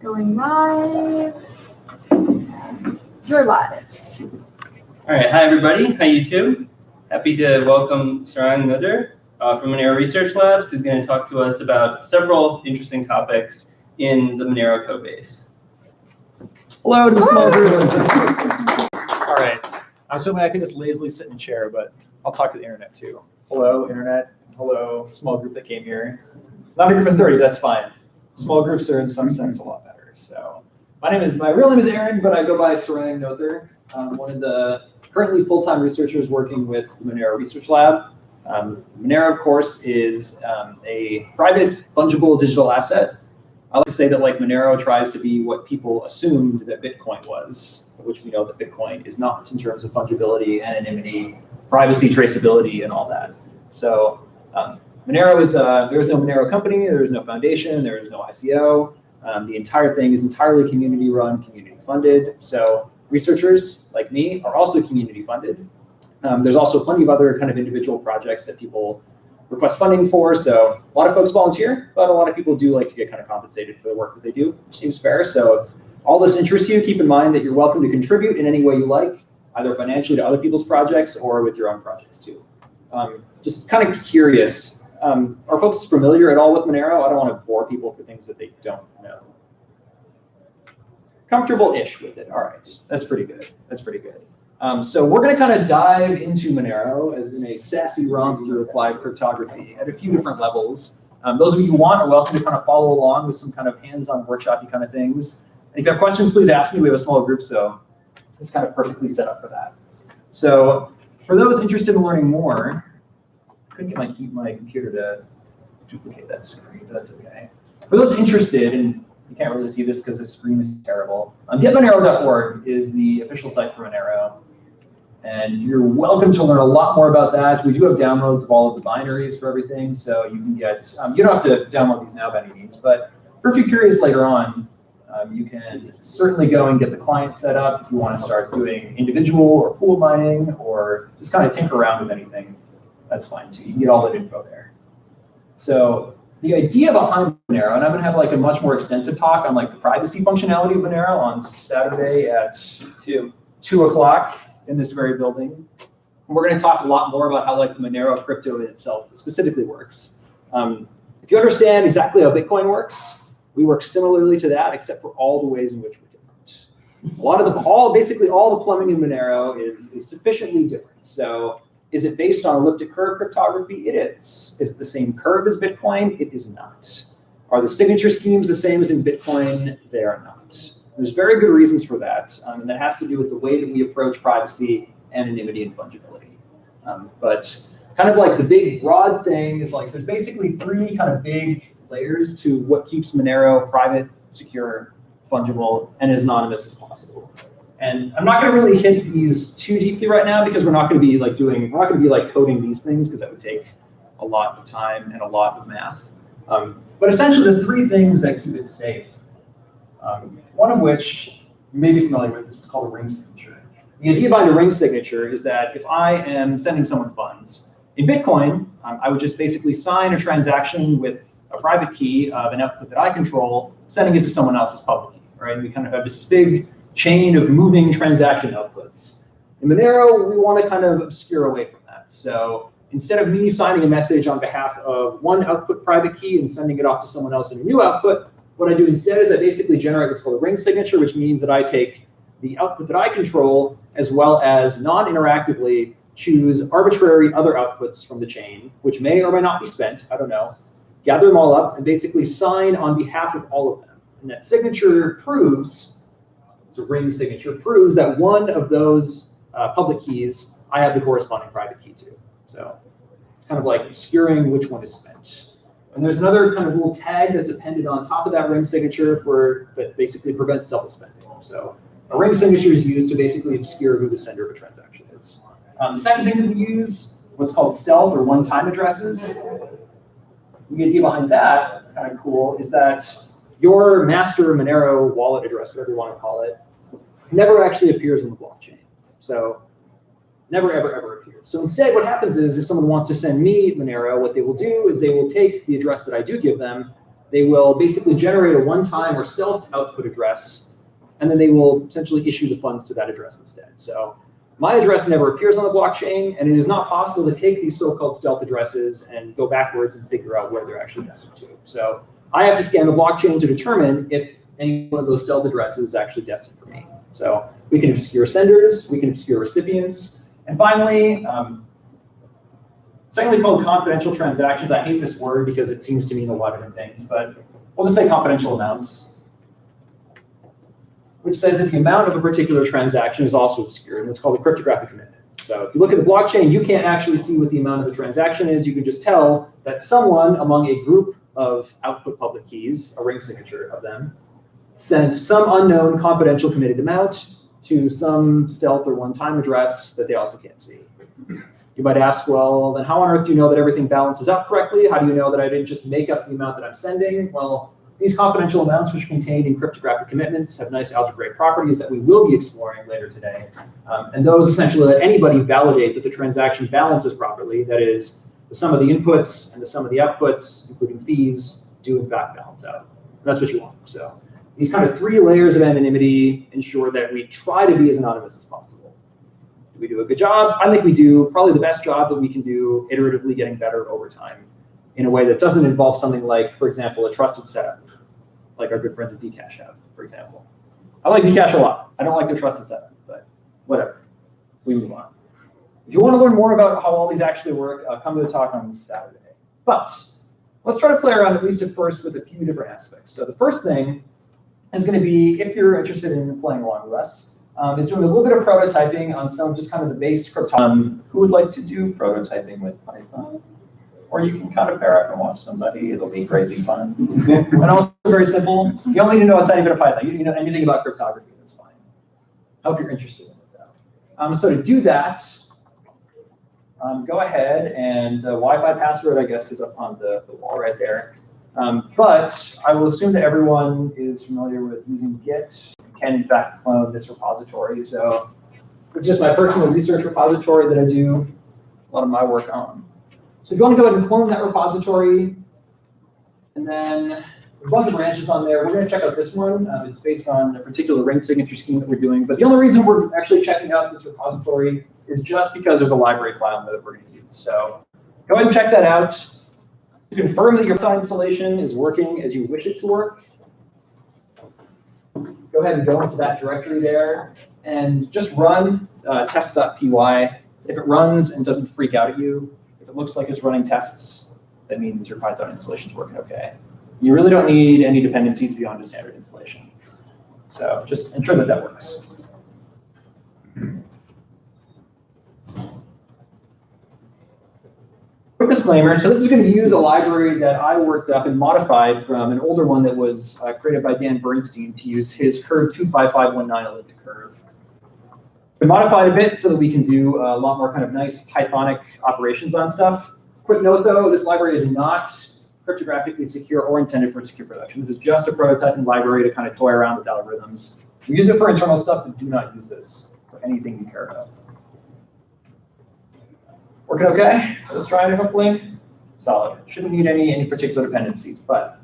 Going live. You're live. All right, hi everybody, hi YouTube. Happy to welcome Sarang Nutter from Monero Research Labs, who's going to talk to us about several interesting topics in the Monero code base. Hello to the small group. All right, I'm assuming I can just lazily sit in a chair, but I'll talk to the internet too. Hello, internet. Hello, small group that came here. It's not a group of 30, that's fine. Small groups are in some sense a lot better. So my real name is Aaron, but I go by Sarang Nutter. I'm one of the currently full-time researchers working with the Monero Research Lab. Monero, of course, is a private fungible digital asset. I like to say that Monero tries to be what people assumed that Bitcoin was, which we know that Bitcoin is not in terms of fungibility, anonymity, privacy, traceability, and all that. So Monero is, there's no Monero company, there's no foundation, there is no ICO. The entire thing is entirely community run, community funded. So researchers like me are also community funded. There's also plenty of other kind of individual projects that people request funding for. So a lot of folks volunteer, but a lot of people do like to get kind of compensated for the work that they do, which seems fair. So if all this interests you, keep in mind that you're welcome to contribute in any way you like, either financially to other people's projects or with your own projects too. Just kind of curious, are folks familiar at all with Monero? I don't want to bore people for things that they don't know. Comfortable-ish with it. All right, that's pretty good. That's pretty good. So we're going to kind of dive into Monero as in a sassy romp through applied cryptography at a few different levels. Those of you who want are welcome to kind of follow along with some kind of hands-on workshop-y kind of things. And if you have questions, please ask me. We have a small group, so it's kind of perfectly set up for that. So for those interested in learning more, I couldn't get my computer to duplicate that screen, but that's okay. For those interested, and you can't really see this because the screen is terrible, getmonero.org is the official site for Monero. And you're welcome to learn a lot more about that. We do have downloads of all of the binaries for everything, so you can get, you don't have to download these now by any means, but if you're curious later on, you can certainly go and get the client set up if you want to start doing individual or pool mining or just kind of tinker around with anything. That's fine too. You can get all that info there. So the idea behind Monero, and I'm going to have a much more extensive talk on the privacy functionality of Monero on Saturday at 2 o'clock in this very building. And we're going to talk a lot more about how the Monero crypto itself specifically works. If you understand exactly how Bitcoin works, we work similarly to that, except for all the ways in which we're different. Basically all the plumbing in Monero is sufficiently different. So is it based on elliptic curve cryptography? It is. Is it the same curve as Bitcoin? It is not. Are the signature schemes the same as in Bitcoin? They are not. There's very good reasons for that, and that has to do with the way that we approach privacy, anonymity, and fungibility. But kind of the big broad thing is there's basically three kind of big layers to what keeps Monero private, secure, fungible, and as anonymous as possible. And I'm not going to really hit these too deeply right now because we're not going to be coding these things because that would take a lot of time and a lot of math. But essentially the three things that keep it safe, one of which you may be familiar with, is what's called a ring signature. The idea behind a ring signature is that if I am sending someone funds, in Bitcoin, I would just basically sign a transaction with a private key of an output that I control, sending it to someone else's public key, right? And we kind of have this big chain of moving transaction outputs. In Monero, we want to kind of obscure away from that. So instead of me signing a message on behalf of one output private key and sending it off to someone else in a new output, what I do instead is I basically generate what's called a ring signature, which means that I take the output that I control as well as non-interactively choose arbitrary other outputs from the chain, which may or may not be spent, I don't know, gather them all up and basically sign on behalf of all of them. And that signature proves, it's a ring signature, proves that one of those public keys I have the corresponding private key to. So it's kind of obscuring which one is spent. And there's another kind of little tag that's appended on top of that ring signature that basically prevents double spending. So a ring signature is used to basically obscure who the sender of a transaction is. The second thing that we use, what's called stealth or one-time addresses. The idea behind that, it's kind of cool, is that your master Monero wallet address, whatever you want to call it, never actually appears in the blockchain. So never, ever, ever appears. So instead, what happens is if someone wants to send me Monero, what they will do is they will take the address that I do give them, They will basically generate a one-time or stealth output address, and then they will essentially issue the funds to that address instead. So my address never appears on the blockchain, and it is not possible to take these so-called stealth addresses and go backwards and figure out where they're actually destined to. So I have to scan the blockchain to determine if any one of those stealth addresses is actually destined for me. So we can obscure senders, we can obscure recipients, and finally, secondly called confidential transactions. I hate this word because it seems to mean a lot of different things, but we'll just say confidential amounts, which says that the amount of a particular transaction is also obscure, and it's called a cryptographic commitment. So if you look at the blockchain, you can't actually see what the amount of the transaction is. You can just tell that someone among a group of output public keys, a ring signature of them, sent some unknown confidential committed amount to some stealth or one-time address that they also can't see. You might ask, well, then how on earth do you know that everything balances out correctly? How do you know that I didn't just make up the amount that I'm sending? Well, these confidential amounts, which are contained in cryptographic commitments, have nice algebraic properties that we will be exploring later today. And those essentially let anybody validate that the transaction balances properly. That is, the sum of the inputs and the sum of the outputs, including fees, do in fact balance out. And that's what you want. So these kind of 3 layers of anonymity ensure that we try to be as anonymous as possible. Do we do a good job? I think we do probably the best job that we can do, iteratively getting better over time in a way that doesn't involve something like, for example, a trusted setup, like our good friends at Zcash have, for example. I like Zcash a lot. I don't like their trusted setup, but whatever. We move on. If you want to learn more about how all these actually work, come to the talk on Saturday. But let's try to play around at least at first with a few different aspects. So the first thing is going to be, if you're interested in playing along with us, is doing a little bit of prototyping on some just kind of the base cryptography. Who would like to do prototyping with Python? Or you can kind of pair up and watch somebody. It'll be crazy fun. And also very simple. You don't need to know a tiny bit of Python. You don't need to know anything about cryptography. That's fine. I hope you're interested in it, though. So to do that, go ahead, and the Wi-Fi password, I guess, is up on the wall right there. But I will assume that everyone is familiar with using Git. You can, in fact, clone this repository. So it's just my personal research repository that I do a lot of my work on. So if you want to go ahead and clone that repository, and then a bunch of branches on there, we're going to check out this one. It's based on a particular ring signature scheme that we're doing. But the only reason we're actually checking out this repository is just because there's a library file that we're going to use. So go ahead and check that out. To confirm that your Python installation is working as you wish it to work, go ahead and go into that directory there and just run test.py. If it runs and doesn't freak out at you, if it looks like it's running tests, that means your Python installation is working okay. You really don't need any dependencies beyond a standard installation. So just ensure that that works. Quick disclaimer, so this is going to use a library that I worked up and modified from an older one that was created by Dan Bernstein to use his curve 25519 elliptic curve. We modified a bit so that we can do a lot more kind of nice Pythonic operations on stuff. Quick note though, this library is not cryptographically secure or intended for secure production. This is just a prototyping library to kind of toy around with algorithms. We use it for internal stuff, but do not use this for anything you care about. Working okay? Let's try it, hopefully. Solid. Shouldn't need any particular dependencies, but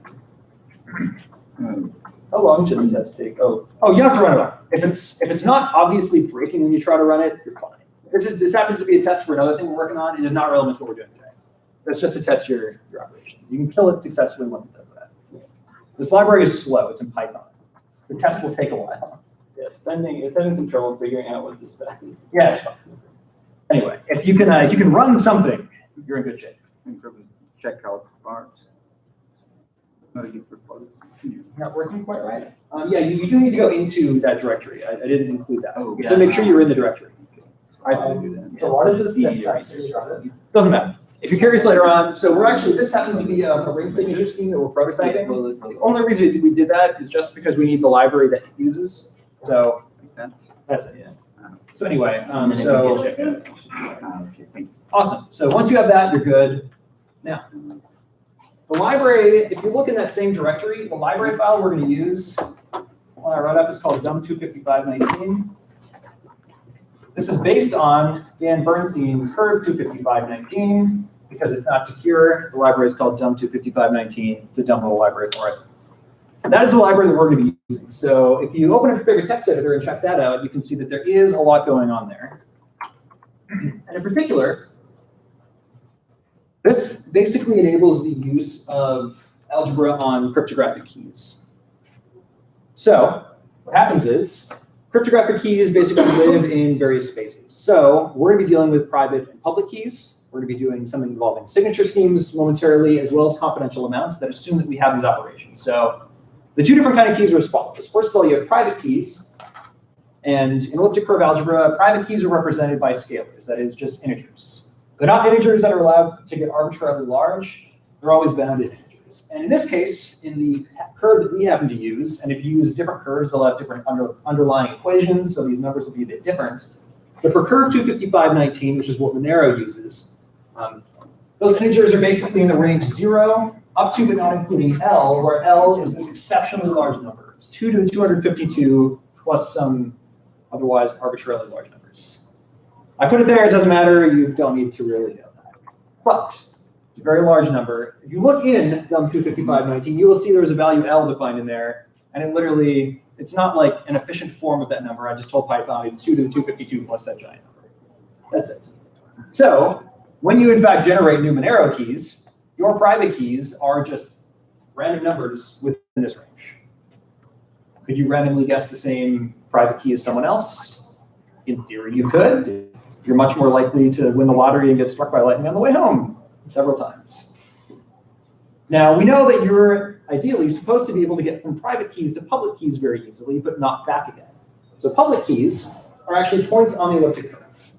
how long should the test take? Oh, you have to run it on. If it's not obviously breaking when you try to run it, you're fine. This happens to be a test for another thing we're working on. It is not relevant to what we're doing today. That's just to test your operation. You can kill it successfully once it does that. This library is slow. It's in Python. The test will take a while. Yeah, it's having some trouble figuring out what to spend. Yeah, it's fine. Anyway, if you can run something, you're in good shape. Check out parts. Not working quite right. Yeah, you do need to go into that directory. I didn't include that. Oh, You have to make sure you're in the directory. I didn't do that. So what is this test Doesn't matter. If you're curious later on, so this happens to be a ring signature scheme that we're prototyping. The only reason we did that is just because we need the library that it uses. So that's it. Yeah. So anyway, awesome. So once you have that, you're good. Now, the library, if you look in that same directory, the library file we're going to use, one I wrote up is called DUM25519. This is based on Dan Bernstein's curve 25519. because it's not secure. The library is called DUM25519. It's a dumb little library for it. And that is the library that we're going to be using. So if you open a configure text editor and check that out, you can see that there is a lot going on there. And in particular, this basically enables the use of algebra on cryptographic keys. So what happens is cryptographic keys basically live in various spaces. So we're going to be dealing with private and public keys. We're going to be doing something involving signature schemes momentarily, as well as confidential amounts that assume that we have these operations. So the two different kind of keys are as follows. First of all, you have private keys. And in elliptic curve algebra, private keys are represented by scalars, that is just integers. They're not integers that are allowed to get arbitrarily large. They're always bounded integers. And in this case, in the curve that we happen to use, and if you use different curves, they'll have different underlying equations, so these numbers will be a bit different. But for curve 25519, which is what Monero uses, those integers are basically in the range 0 up to but not including L, where L is this exceptionally large number. It's 2 to the 252 plus some otherwise arbitrarily large numbers. I put it there, it doesn't matter, you don't need to really know that. But it's a very large number. If you look in DUM25519, you will see there's a value L defined in there, and it literally, it's not like an efficient form of that number. I just told Python it's 2 to the 252 plus that giant number. That's it. So when you in fact generate new Monero keys, your private keys are just random numbers within this range. Could you randomly guess the same private key as someone else? In theory, you could. You're much more likely to win the lottery and get struck by lightning on the way home several times. Now, we know that you're ideally supposed to be able to get from private keys to public keys very easily, but not back again. So public keys are actually points on the elliptic curve.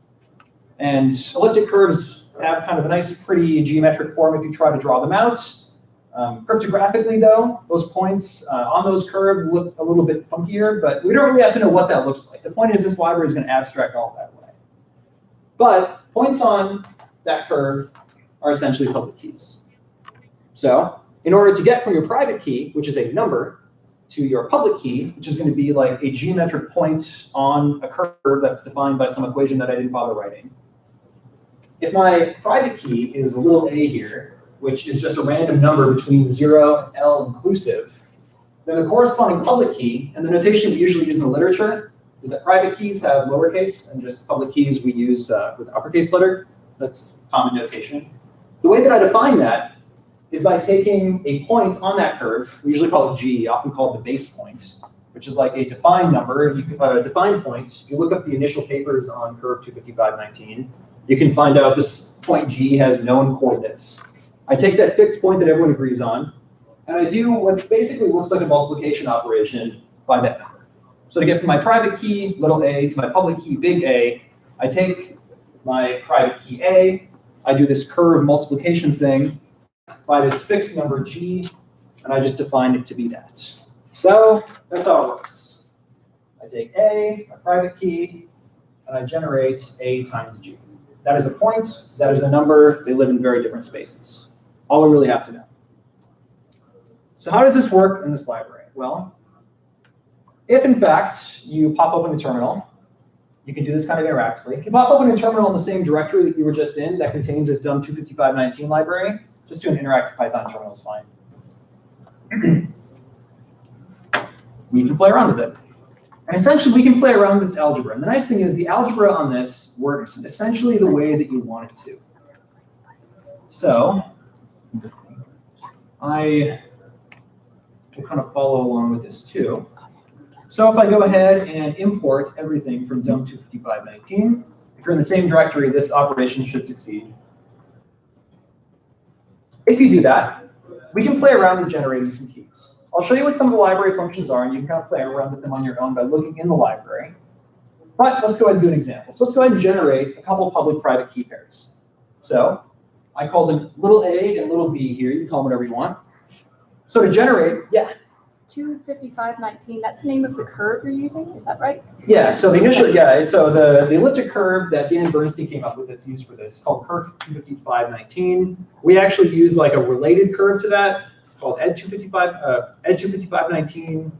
And elliptic curves have kind of a nice, pretty geometric form if you try to draw them out. Cryptographically, though, those points on those curves look a little bit funkier, but we don't really have to know what that looks like. The point is this library is going to abstract all that way. But points on that curve are essentially public keys. So in order to get from your private key, which is a number, to your public key, which is going to be like a geometric point on a curve that's defined by some equation that I didn't bother writing. If my private key is a little a here, which is just a random number between 0 and L inclusive, then the corresponding public key, and the notation we usually use in the literature, is that private keys have lowercase, and just public keys we use with uppercase letter. That's common notation. The way that I define that is by taking a point on that curve, we usually call it G, often called the base point, which is like a defined number. If you a defined point, you look up the initial papers on curve 25519, you can find out this point G has known coordinates. I take that fixed point that everyone agrees on, and I do what basically looks like a multiplication operation by that number. So to get from my private key, little a, to my public key, big A, I take my private key A, I do this curve multiplication thing by this fixed number G, and I just define it to be that. So that's how it works. I take A, my private key, and I generate A times G. That is a point, that is a number, they live in very different spaces. All we really have to know. So how does this work in this library? Well, if in fact you pop open a terminal, you can do this kind of interactively. If you pop open a terminal in the same directory that you were just in that contains this DUM25519 library, just do an interactive Python terminal is fine. We can play around with it. And essentially, we can play around with this algebra. And the nice thing is the algebra on this works essentially the way that you want it to. So I will kind of follow along with this too. So if I go ahead and import everything from DUM25519, if you're in the same directory, this operation should succeed. If you do that, we can play around with generating some keys. I'll show you what some of the library functions are, and you can kind of play around with them on your own by looking in the library. But let's go ahead and do an example. So let's go ahead and generate a couple public-private key pairs. So I call them little a and little b here. You can call them whatever you want. So to generate, yeah. 25519, that's the name of the curve you're using, is that right? Yeah, so the initial, yeah, so the elliptic curve that Dan Bernstein came up with that's used for this, called curve 25519. We actually use like a related curve to that called ed255. Ed25519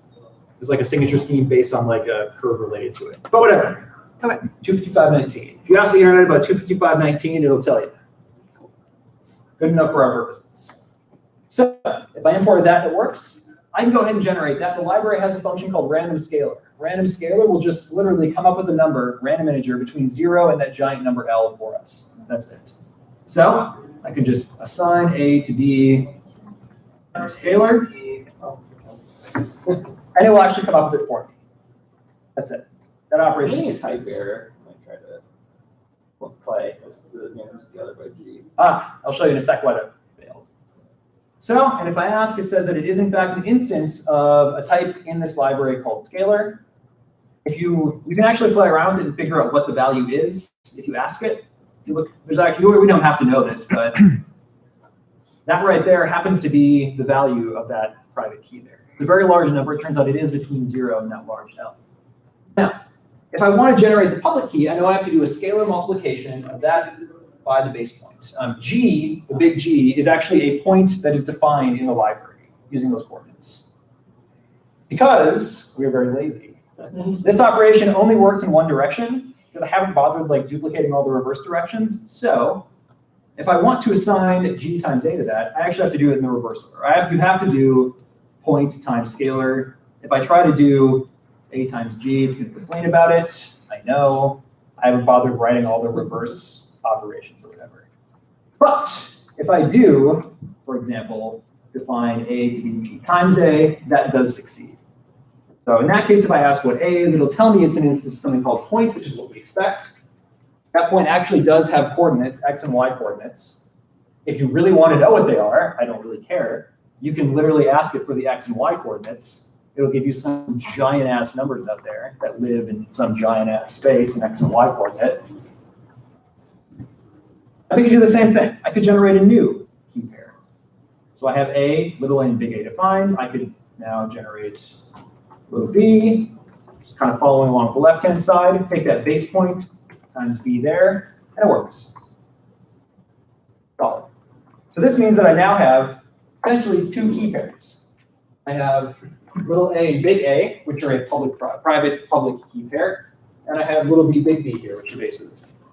is like a signature scheme based on like a curve related to it. But whatever. Okay. 25519. If you ask the internet about 25519, it'll tell you. Good enough for our purposes. So if I imported that, it works. I can go ahead and generate that. The library has a function called random scalar. Random scalar will just literally come up with a number, random integer, between 0 and that giant number L for us. That's it. So I can just assign A to B scalar, and it will actually come up with it for me. That's it. That operation Any is type error, I might try to multiply as the random scalar by G. I'll show you in a sec why that failed. So, and if I ask, it says that it is in fact an instance of a type in this library called scalar. If you can actually play around with it and figure out what the value is if you ask it. If you look, there's actually, we don't have to know this, but that right there happens to be the value of that private key there. It's a very large number. It turns out it is between 0 and that large L. Now, if I want to generate the public key, I know I have to do a scalar multiplication of that by the base point. G, the big G, is actually a point that is defined in the library using those coordinates. Because we are very lazy. This operation only works in one direction because I haven't bothered like duplicating all the reverse directions. So if I want to assign G times A to that, I actually have to do it in the reverse order. You have to do point times scalar. If I try to do A times G, it's going to complain about it. I know. I haven't bothered writing all the reverse operations or whatever. But if I do, for example, define A to be G times A, that does succeed. So in that case, if I ask what A is, it'll tell me it's an instance of something called point, which is what we expect. That point actually does have coordinates, x and y coordinates. If you really want to know what they are, I don't really care. You can literally ask it for the x and y coordinates. It'll give you some giant ass numbers out there that live in some giant ass space, an x and y coordinate. I could do the same thing. I could generate a new key pair. So I have A, little a, and big A defined. I could now generate little b, just kind of following along the left-hand side. Take that base point times b there, and it works. Solid. So this means that I now have essentially two key pairs. I have little a and big A, which are a private public key pair, and I have little b, big B here, which are basically the same thing.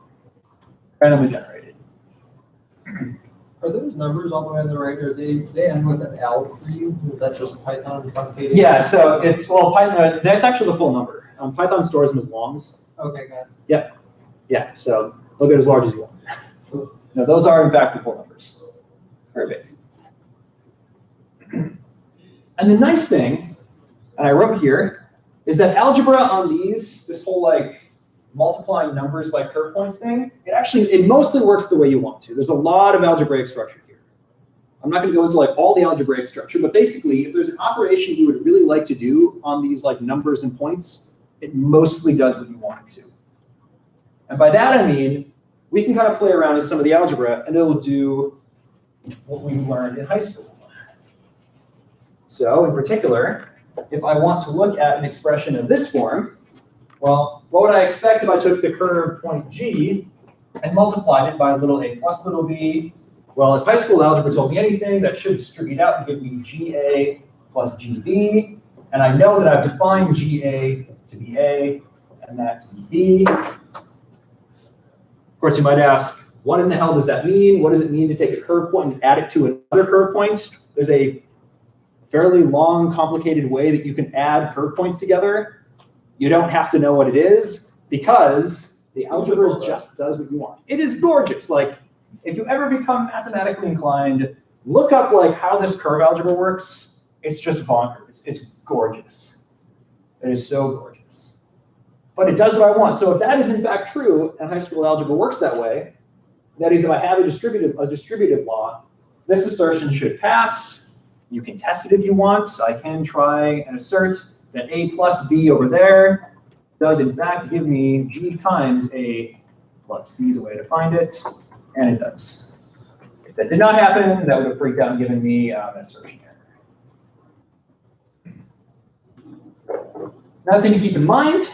Randomly generated. Are those numbers all the way on the right, or they end with an L for you? Is that just Python truncated? Yeah, so it's, well, Python, that's actually the full number. Python stores them as longs. Okay, got it. Yeah, so they'll get as large as you want. No, those are in fact the full numbers. Very big. And the nice thing, and I wrote here, is that algebra on these, this whole like multiplying numbers by curve points thing, it mostly works the way you want to. There's a lot of algebraic structure here. I'm not going to go into like all the algebraic structure, but basically, if there's an operation you would really like to do on these like numbers and points, it mostly does what you want it to. And by that I mean, we can kind of play around with some of the algebra, and it'll do what we learned in high school. So in particular, if I want to look at an expression of this form, well, what would I expect if I took the curve point G and multiplied it by little a plus little b? Well, if high school algebra told me anything, that should distribute out and give me GA plus GB. And I know that I've defined GA to be A and that to be B. Of course, you might ask, what in the hell does that mean? What does it mean to take a curve point and add it to another curve point? There's a fairly long, complicated way that you can add curve points together. You don't have to know what it is because the algebra just does what you want. It is gorgeous. Like, if you ever become mathematically inclined, look up like how this curve algebra works. It's just bonkers. It's gorgeous. It is so gorgeous. But it does what I want. So if that is in fact true, and high school algebra works that way, that is, if I have a distributive law, this assertion should pass. You can test it if you want. So I can try and assert that A plus B over there does in fact give me G times A plus B, the way to find it, and it does. If that did not happen, that would have freaked out and given me an assertion error. Another thing to keep in mind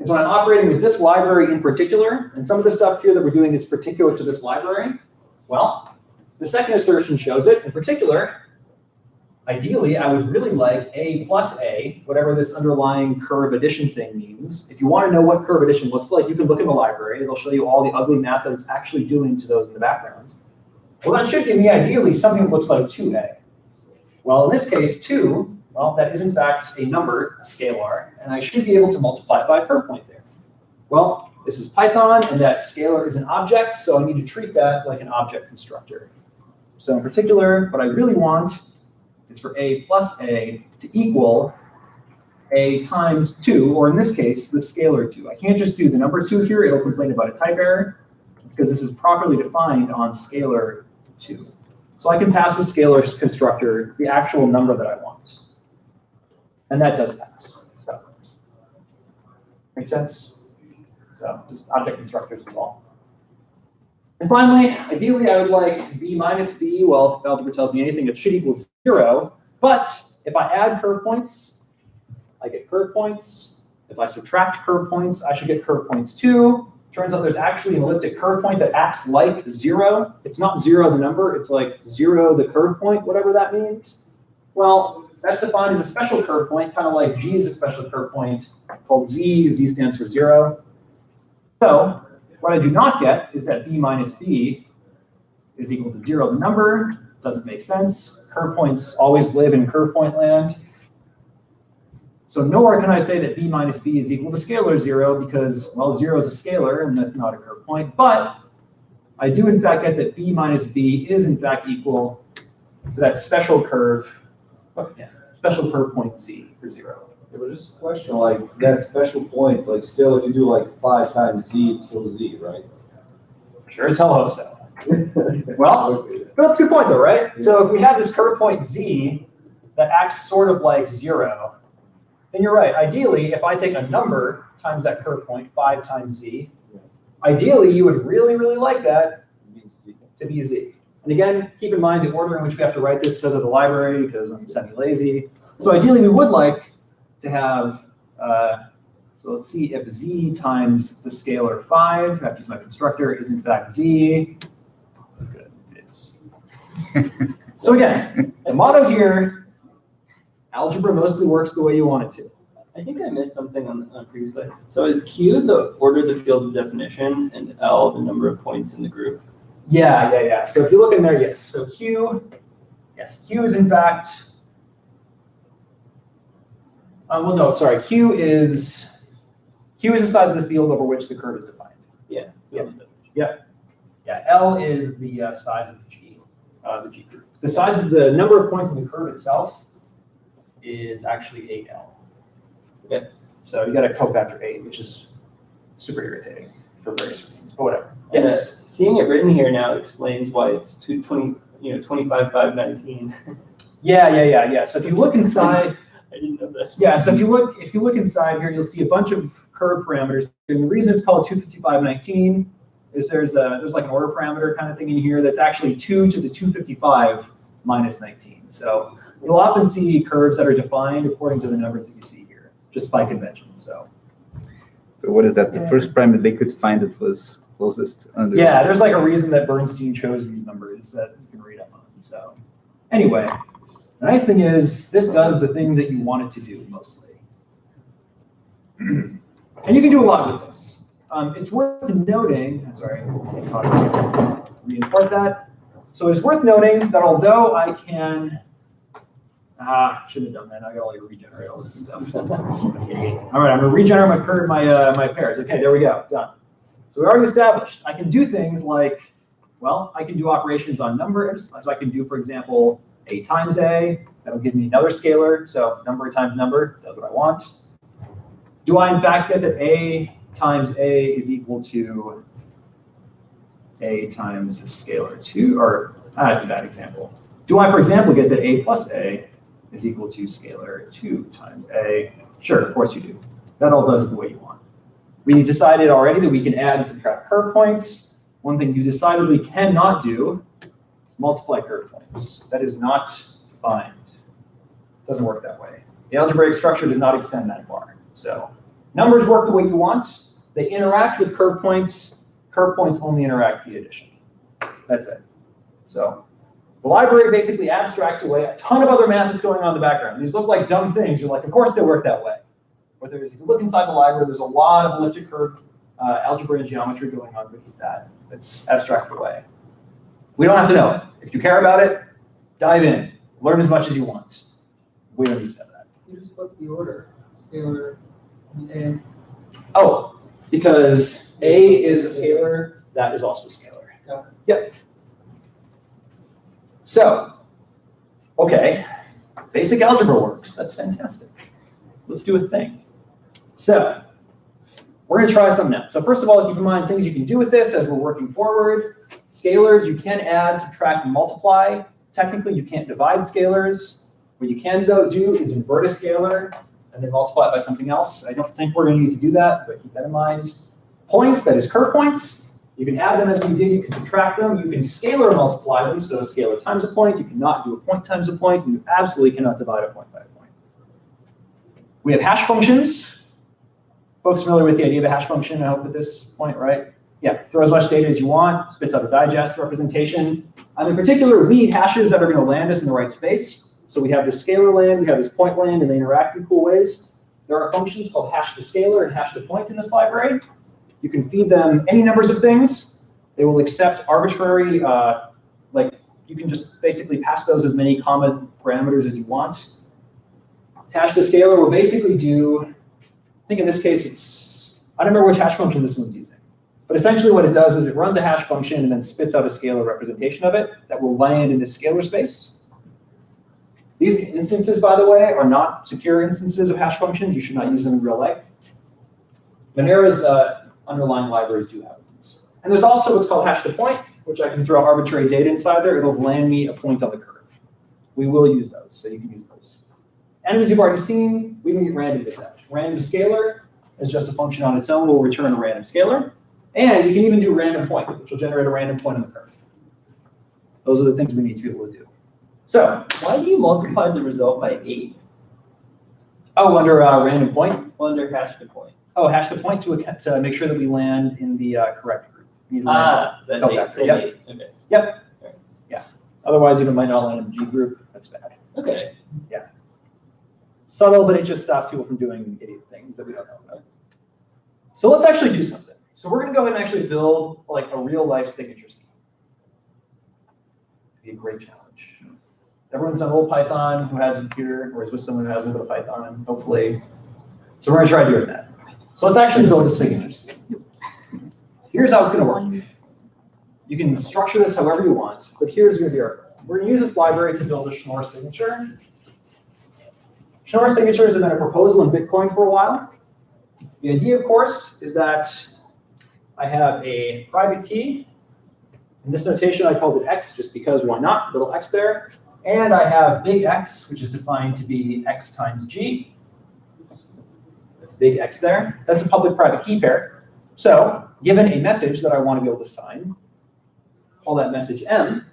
is when I'm operating with this library in particular, and some of the stuff here that we're doing is particular to this library, well, the second assertion shows it. In particular, ideally, I would really like A plus A, whatever this underlying curve addition thing means. If you want to know what curve addition looks like, you can look in the library. It'll show you all the ugly math that it's actually doing to those in the background. Well, that should give me ideally something that looks like 2a. Well, in this case, 2, well, that is in fact a number, a scalar, and I should be able to multiply it by a curve point there. Well, this is Python, and that scalar is an object, so I need to treat that like an object constructor. So in particular, what I really want is for a plus a to equal a times 2, or in this case, the scalar 2. I can't just do the number 2 here. It'll complain about a type error, because this is properly defined on scalar 2. So I can pass the scalar constructor the actual number that I want. And that does pass. So, make sense? So just object constructors is all. And finally, ideally, I would like b minus b. Well, if algebra tells me anything, it should equal 0. But if I add curve points, I get curve points. If I subtract curve points, I should get curve points too. Turns out there's actually an elliptic curve point that acts like 0. It's not 0 the number, it's like 0 the curve point, whatever that means. Well, that's defined as a special curve point, kind of like g is a special curve point called z. Z stands for 0. So what I do not get is that b minus b is equal to 0 the number. Doesn't make sense. Curve points always live in curve point land. So nowhere can I say that b minus b is equal to scalar 0 because, well, 0 is a scalar and that's not a curve point. But I do in fact get that b minus b is in fact equal to that special curve, special curve point z for 0. Yeah, but just a question, like that special point, like still if you do like 5 times z, it's still z, right? Sure as hell hope so. Well, that's a good point though, right? Yeah. So if we have this curve point z that acts sort of like 0, then you're right. Ideally, if I take a number times that curve point, 5 times z, ideally you would really, really like that to be z. And again, keep in mind the order in which we have to write this because of the library, because I'm semi-lazy. So ideally we would like to have, so let's see if z times the scalar 5, I have to use my constructor, is in fact z. Good, it is. So again, the motto here, algebra mostly works the way you want it to. I think I missed something on the previous slide. So is Q the order of the field of definition and L the number of points in the group? Yeah. So if you look in there, yes. So Q, yes, Q is in fact, well, no, sorry. Q is the size of the field over which the curve is defined. Yeah. Yeah, L is the size of the G group. The size of the number of points in the curve itself is actually 8L. Okay, so you got a cofactor 8, which is super irritating for various reasons, but whatever. Yes. Seeing it written here now explains why it's 25, 5, 19. Yeah. So if you look inside, I didn't know that. yeah. So if you look inside here, you'll see a bunch of curve parameters. And the reason it's called 25519 is there's like an order parameter kind of thing in here that's actually 2 to the 255 minus 19. So you'll often see curves that are defined according to the numbers that you see here, just by convention. So what is that? The first prime that they could find that was closest under? yeah, there's like a reason that Bernstein chose these numbers that you can read up on. So anyway, the nice thing is this does the thing that you want it to do mostly. And you can do a lot with this. It's worth noting, sorry, re-import that. So it's worth noting that although I can, shouldn't have done that. I got to regenerate all this stuff. All right, I'm gonna regenerate my pairs. Okay, there we go, done. So we already established I can do things like, well, I can do operations on numbers. So I can do, for example, a times a. That'll give me another scalar. So number times number, that's what I want. Do I in fact get that a times a is equal to a times a scalar 2? Or that's a bad example. Do I, for example, get that a plus a is equal to scalar 2 times a? Sure, of course you do. That all does it the way you want. We decided already that we can add and subtract curve points. One thing you decidedly cannot do is multiply curve points. That is not defined. It doesn't work that way. The algebraic structure does not extend that far. So numbers work the way you want. They interact with curve points. Curve points only interact via addition. That's it. So the library basically abstracts away a ton of other math that's going on in the background. These look like dumb things. You're like, of course they work that way. But if you look inside the library, there's a lot of elliptic curve algebra and geometry going on beneath that. It's abstracted away. We don't have to know it. If you care about it, dive in. Learn as much as you want. We don't need to know that. You just flip the order. Scalar, and Oh, because A is a scalar, that is also a scalar. Got it. Yep. So, okay, basic algebra works. That's fantastic. Let's do a thing. So, we're going to try some now. So first of all, keep in mind things you can do with this as we're working forward. Scalars, you can add, subtract, and multiply. Technically, you can't divide scalars. What you can, though, do is invert a scalar and then multiply it by something else. I don't think we're going to need to do that, but keep that in mind. Points, that is curve points. You can add them as we did. You can subtract them. You can scalar multiply them. So a scalar times a point. You cannot do a point times a point. And you absolutely cannot divide a point by a point. We have hash functions. Folks familiar with the idea of a hash function, I hope, at this point, right? Yeah, throw as much data as you want, spits out a digest representation. In particular, we need hashes that are going to land us in the right space. So we have this scalar land, we have this point land, and they interact in cool ways. There are functions called hash to scalar and hash to point in this library. You can feed them any numbers of things. They will accept arbitrary, you can just basically pass those as many common parameters as you want. Hash to scalar will basically do, I think in this case I don't remember which hash function this one's using. But essentially what it does is it runs a hash function and then spits out a scalar representation of it that will land in this scalar space. These instances, by the way, are not secure instances of hash functions. You should not use them in real life. Monera's underlying libraries do have these. And there's also what's called hash to point, which I can throw arbitrary data inside there. It'll land me a point on the curve. We will use those, so you can use those. And as you've already seen, we can get random to set. Random scalar is just a function on its own. We'll return a random scalar. And you can even do random point, which will generate a random point on the curve. Those are the things we need to be able to do. So, Why do you multiply the result by 8? under random point. Under hash to point. Oh, hash to point to make sure that we land in the correct group. You need to land That Oh, makes that's sense. it, Okay. Yep. Yeah. Otherwise, you might not land in the G group. That's bad. Okay. Subtle, but it just stops people from doing idiot things that we don't know about. So let's actually do something. So we're going to go ahead and actually build like a real life signature scheme. It'd be a great challenge. Everyone's done old Python who has a computer or is with someone who has a bit of Python, hopefully. So we're going to try doing that. So let's actually build a signature scheme. Here's how it's going to work. You can structure this however you want, but here's going to be our goal. We're going to use this library to build a Schnorr signature. Schnorr signatures have been a proposal in Bitcoin for a while. The idea, of course, is that I have a private key. In this notation, I called it X just because why not? Little x there. And I have big X, which is defined to be X times G. That's big X there. That's a public-private key pair. So given a message that I want to be able to sign, call that message M,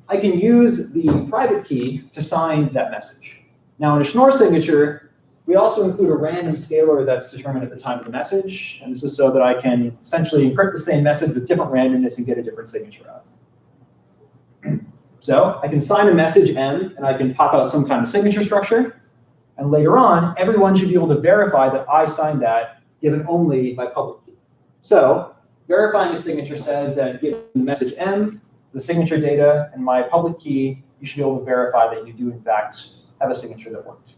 I can use the private key to sign that message. Now in a Schnorr signature, we also include a random scalar that's determined at the time of the message. And this is so that I can essentially encrypt the same message with different randomness and get a different signature out. So I can sign a message M, and I can pop out some kind of signature structure. And later on, everyone should be able to verify that I signed that, given only my public key. So verifying a signature says that given the message M, the signature data, and my public key, you should be able to verify that you do, in fact, have a signature that worked.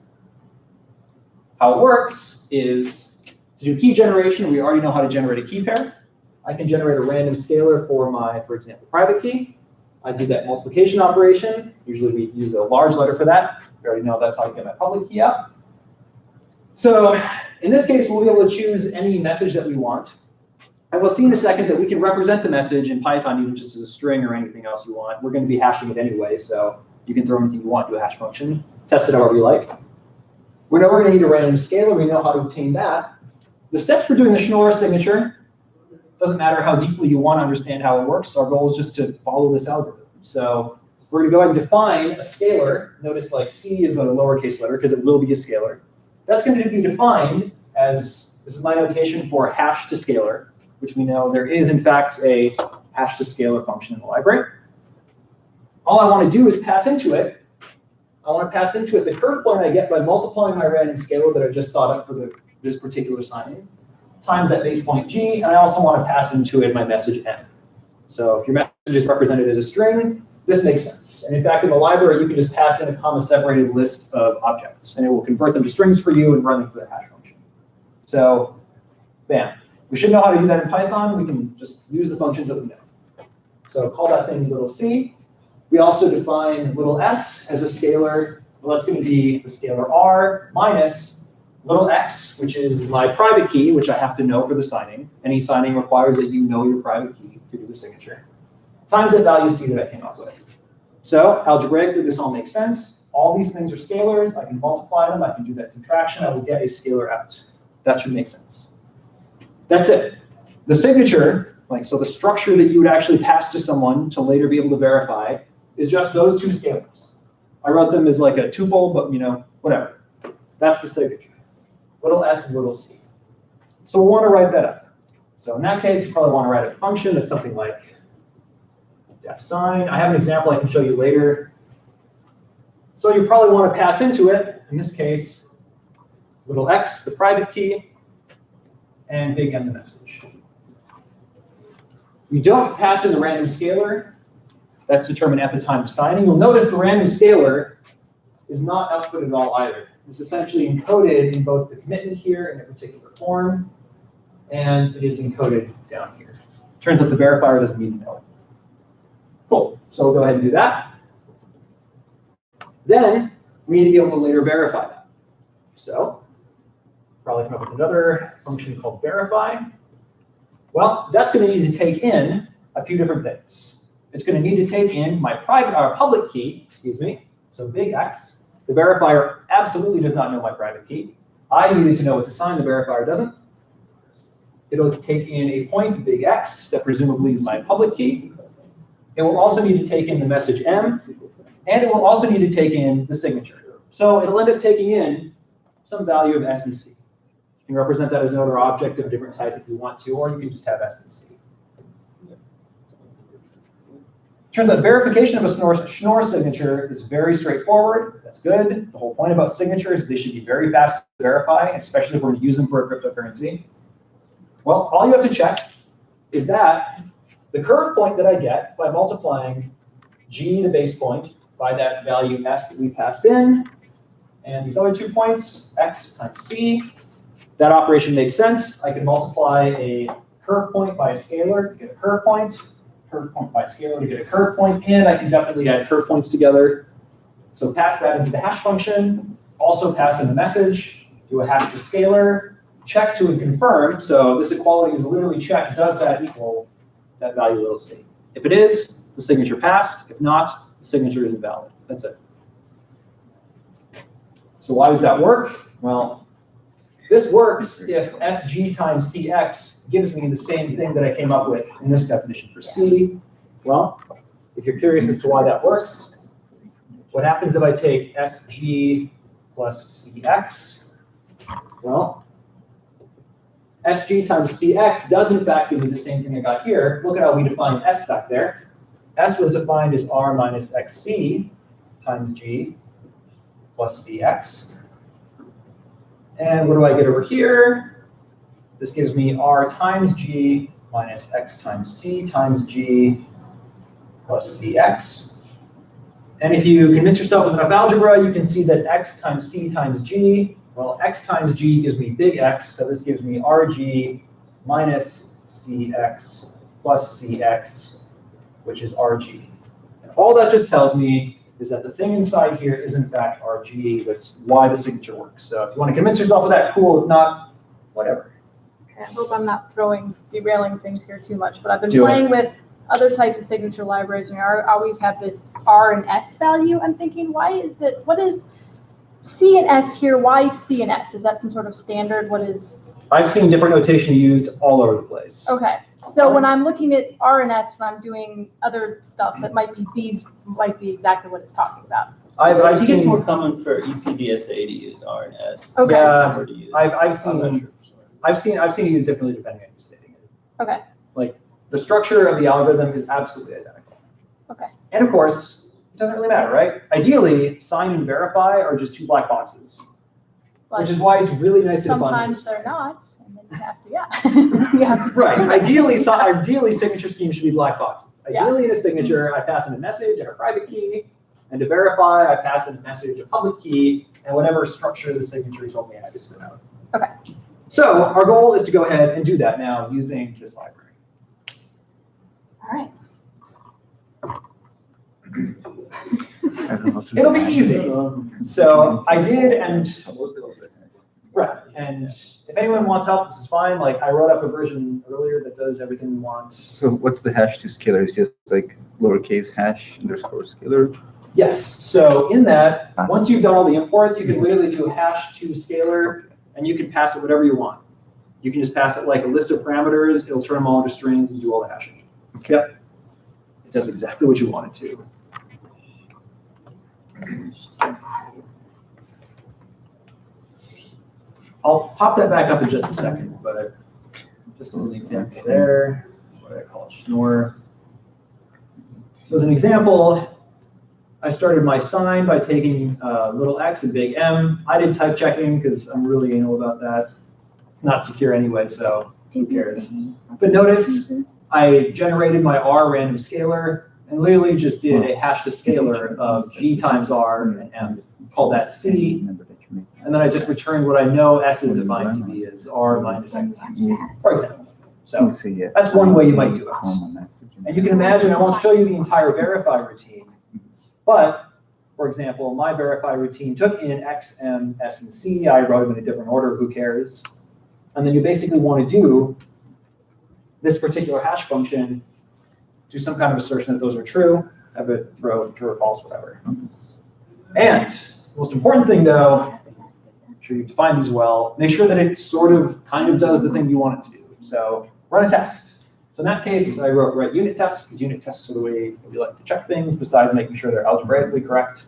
How it works is to do key generation, we already know how to generate a key pair. I can generate a random scalar for my, for example, private key. I do that multiplication operation. Usually we use a large letter for that. We already know that's how I get my public key out. So in this case, we'll be able to choose any message that we want. And we'll see in a second that we can represent the message in Python even just as a string or anything else you want. We're going to be hashing it anyway, so you can throw anything you want to a hash function. Test it however you like. We know we're going to need a random scalar. We know how to obtain that. The steps for doing the Schnorr signature, doesn't matter how deeply you want to understand how it works. Our goal is just to follow this algorithm. So we're going to go ahead and define a scalar. Notice like C is a lowercase letter because it will be a scalar. That's going to be defined as, this is my notation for hash to scalar, which we know there is in fact a hash to scalar function in the library. All I want to do is pass into it. I want to pass into it the curve point I get by multiplying my random scalar that I just thought up for this particular signing, times that base point G, and I also want to pass into it my message M. So if your is represented as a string, this makes sense. And in fact, in the library, you can just pass in a comma-separated list of objects, and it will convert them to strings for you and run them for the hash function. So, bam. We should know how to do that in Python. We can just use the functions that we know. So call that thing little c. We also define little s as a scalar. Well, that's going to be the scalar r minus little x, which is my private key, which I have to know for the signing. Any signing requires that you know your private key to do the signature, times that value c that I came up with. So algebraically, this all makes sense. All these things are scalars. I can multiply them. I can do that subtraction. I will get a scalar out. That should make sense. That's it. The signature, so the structure that you would actually pass to someone to later be able to verify, is just those two scalars. I wrote them as like a tuple, but whatever. That's the signature. Little s and little c. So we'll want to write that up. So in that case, you probably want to write a function that's something like def sign. I have an example I can show you later. So you probably want to pass into it, in this case, little x, the private key, and big M, the message. You don't pass in the random scalar. That's determined at the time of signing. You'll notice the random scalar is not output at all either. It's essentially encoded in both the commitment here in a particular form, and it is encoded down here. Turns out the verifier doesn't need to know it. Cool. So we'll go ahead and do that. Then we need to be able to later verify that. So probably come up with another function called verify. Well, that's going to need to take in a few different things. It's going to need to take in my public key, so big X. The verifier absolutely does not know my private key. I needed to know what to sign, the verifier doesn't. It'll take in a point, big X, that presumably is my public key. It will also need to take in the message M, and it will also need to take in the signature. So it'll end up taking in some value of S and C. You can represent that as another object of a different type if you want to, or you can just have S and C. Turns out verification of a Schnorr signature is very straightforward. That's good. The whole point about signatures is they should be very fast to verify, especially if we're going to use them for a cryptocurrency. Well, all you have to check is that the curve point that I get by multiplying g, the base point, by that value s that we passed in, and these other 2 points, x times c, that operation makes sense. I can multiply a curve point by a scalar to get a curve point by scalar to get a curve point, and I can definitely add curve points together. So pass that into the hash function, also pass in the message, do a hash to scalar, check to and confirm. So this equality is literally check, does that equal that value little c? If it is, the signature passed. If not, the signature is invalid. That's it. So why does that work? Well, this works if SG times CX gives me the same thing that I came up with in this definition for C. Well, if you're curious as to why that works, what happens if I take SG plus CX? Well, SG times CX does in fact give me the same thing I got here. Look at how we defined S back there. S was defined as R minus XC times G plus CX. And what do I get over here? This gives me R times G minus X times C times G plus CX. And if you convince yourself with enough algebra, you can see that X times C times G, well, X times G gives me big X, so this gives me RG minus CX plus CX, which is RG. And all that just tells me is that the thing inside here is in fact RG. That's why the signature works. So if you want to convince yourself of that, cool. If not, whatever. Okay, I hope I'm not derailing things here too much, but I've been playing with other types of signature libraries, and I always have this R and S value. I'm thinking, what is C and S here? Why C and S? Is that some sort of standard? What is? I've seen different notation used all over the place. Okay. So when I'm looking at R and S, when I'm doing other stuff, that might be exactly what it's talking about. I've I think seen it's more common for ECDSA to use R and S. Okay. Yeah, Or to use. I've seen it used differently depending on who's stating it. Okay. Like the structure of the algorithm is absolutely identical. Okay. And of course, it doesn't really matter, right? Ideally, sign and verify are just two black boxes, But which is why it's really nice to define. sometimes they're not, and then you have to, you have to. Right. Ideally signature schemes should be black boxes. Ideally, in a signature, I pass in a message and a private key. And to verify, I pass in a message, a public key, and whatever structure the signature told me I had to spit out. Okay. So our goal is to go ahead and do that now using this library. All right. I don't know how to It'll be do easy. So I did, and that. right. And if anyone wants help, this is fine. Like I wrote up a version earlier that does everything we want. So what's the hash to scalar? It's just like lowercase hash underscore scalar. Yes. So in that, once you've done all the imports, you can literally do hash to scalar, and you can pass it whatever you want. You can just pass it like a list of parameters. It'll turn them all into strings and do all the hashing. Yep. It does exactly what you want it to. I'll pop that back up in just a second, but just as an example there, what do I call it, Schnorr. So as an example, I started my sign by taking little x and big M. I did type checking because I'm really anal about that. It's not secure anyway, so who cares? But notice I generated my R random scalar and literally just did a hash to scalar of G times R and M. Called that C. And then I just returned what I know S is defined to be as R minus X times C, for example. So that's one way you might do it. And you can imagine, I won't show you the entire verify routine, but for example, my verify routine took in X, M, S, and C. I wrote them in a different order, who cares? And then you basically want to do this particular hash function, do some kind of assertion that those are true, have it throw true or false, whatever. And the most important thing though, make sure you define these well, make sure that it sort of kind of does the thing you want it to do. So run a test. So in that case, I wrote write unit tests, because unit tests are the way we like to check things, besides making sure they're algebraically correct.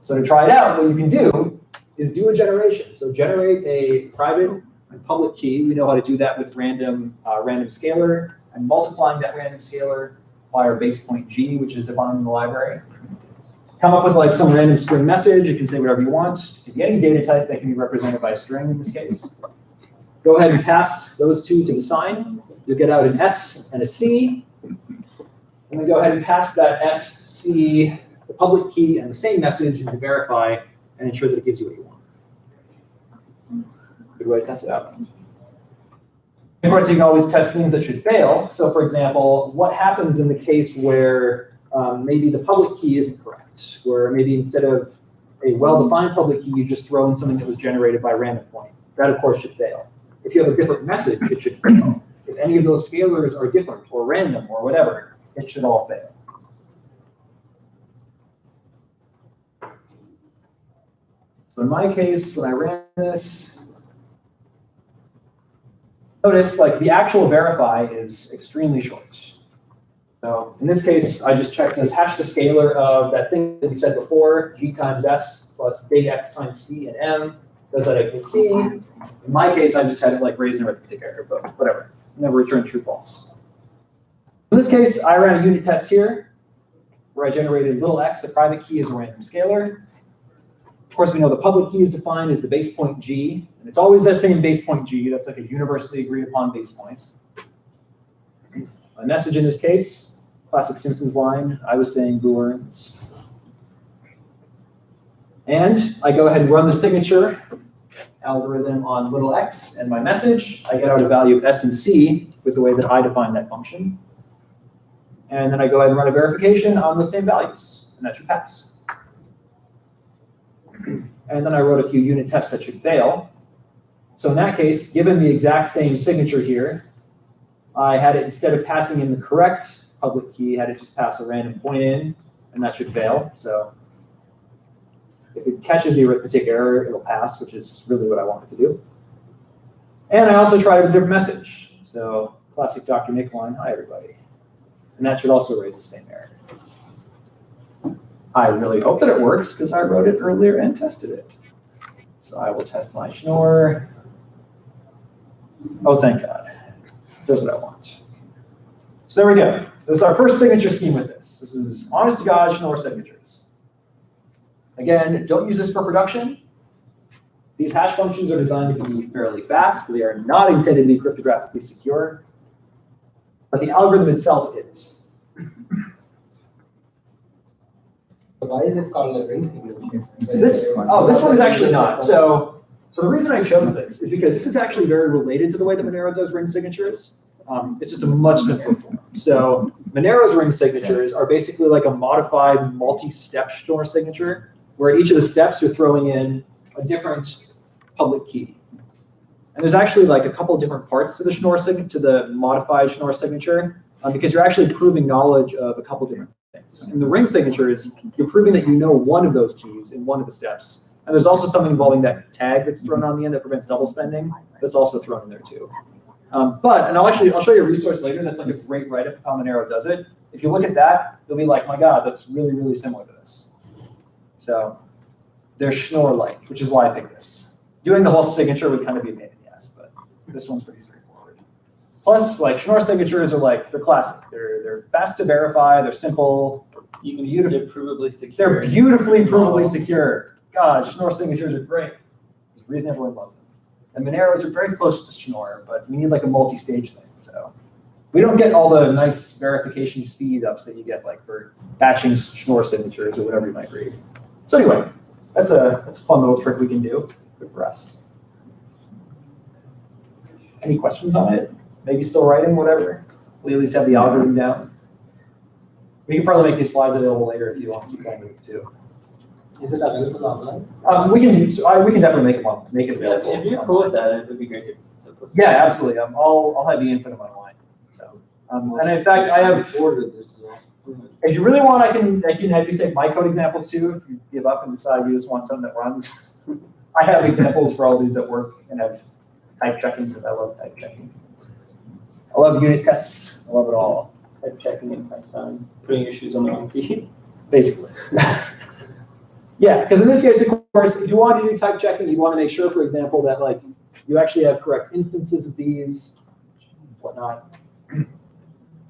So to try it out, what you can do is do a generation. So generate a private and public key. We know how to do that with random scalar, and multiplying that random scalar by our base point G, which is defined in the library. Come up with like some random string message. You can say whatever you want. It can be any data type that can be represented by a string in this case. Go ahead and pass those two to the sign. You'll get out an S and a C. And then go ahead and pass that S, C, the public key, and the same message into verify and ensure that it gives you what you want. Good way to test it out. Of course, you can always test things that should fail. So for example, what happens in the case where maybe the public key isn't correct, where maybe instead of a well-defined public key, you just throw in something that was generated by random point. That, of course, should fail. If you have a different message, it should fail. If any of those scalars are different or random or whatever, it should all fail. So in my case, when I ran this, notice like the actual verify is extremely short. So in this case, I just checked this hash to scalar of that thing that we said before, G times S plus big X times C and M, does that equal C. In my case, I just had it like raised in arithmetic error, but whatever. Never returned true false. In this case, I ran a unit test here where I generated little x, the private key is a random scalar. Of course, we know the public key is defined as the base point G, and it's always that same base point G. That's like a universally agreed upon base point. A message in this case, classic Simpsons line, I was saying boo earns. And I go ahead and run the signature algorithm on little x and my message. I get out a value of S and C with the way that I define that function. And then I go ahead and run a verification on the same values, and that should pass. And then I wrote a few unit tests that should fail. So in that case, given the exact same signature here, I had it, instead of passing in the correct public key, had it just pass a random point in, and that should fail. So if it catches the arithmetic error, it'll pass, which is really what I wanted to do. And I also tried a different message. So classic Dr. Nick line, hi everybody. And that should also raise the same error. I really hope that it works because I wrote it earlier and tested it. So I will test my Schnorr. Oh, thank God. Does what I want. So there we go. This is our first signature scheme with this. This is honest to God Schnorr signatures. Again, don't use this for production. These hash functions are designed to be fairly fast. They are not intended to be cryptographically secure. But the algorithm itself is. Why is it called a ring signature? This one is actually not. So the reason I chose this is because this is actually very related to the way that Monero does ring signatures. It's just a much simpler form. So Monero's ring signatures are basically like a modified multi-step Schnorr signature, where at each of the steps you're throwing in a different public key. And there's actually like a couple different parts to the Schnorr to the modified Schnorr signature, because you're actually proving knowledge of a couple different things. In the ring signatures, you're proving that you know one of those keys in one of the steps. And there's also something involving that tag that's thrown on the end that prevents double spending. That's also thrown in there too. And I'll show you a resource later that's like a great write-up of how Monero does it. If you look at that, you'll be like, my God, that's really, really similar to this. So they're Schnorr-like, which is why I picked this. Doing the whole signature would kind of be a pain in the ass, but this one's pretty straightforward. Plus, like Schnorr signatures are like, they're classic. They're fast to verify, they're simple. They're provably secure. They're beautifully provably secure. God, Schnorr signatures are great. There's a reason everyone loves them. And Moneros are very close to Schnorr, but we need like a multi-stage thing. So we don't get all the nice verification speed ups that you get like for batching Schnorr signatures or whatever you might read. So anyway, that's a fun little trick we can do. Good for us. Any questions on it? Maybe still writing, whatever. We at least have the algorithm down. We can probably make these slides available later if you want to keep playing with it too. Is it available online? We can definitely make it available. If you're cool with that, it would be great to put. Yeah, absolutely. I'll have Ian put them online. So, and in fact, I have. If you really want, I can have you take my code examples too. If you give up and decide you just want something that runs, I have examples for all these that work and have type checking because I love type checking. I love unit tests. I love it all. Type checking in Python, putting your shoes on the wrong feet. Basically. Yeah, because in this case, of course, if you want to do type checking, you want to make sure, for example, that like you actually have correct instances of these, whatnot.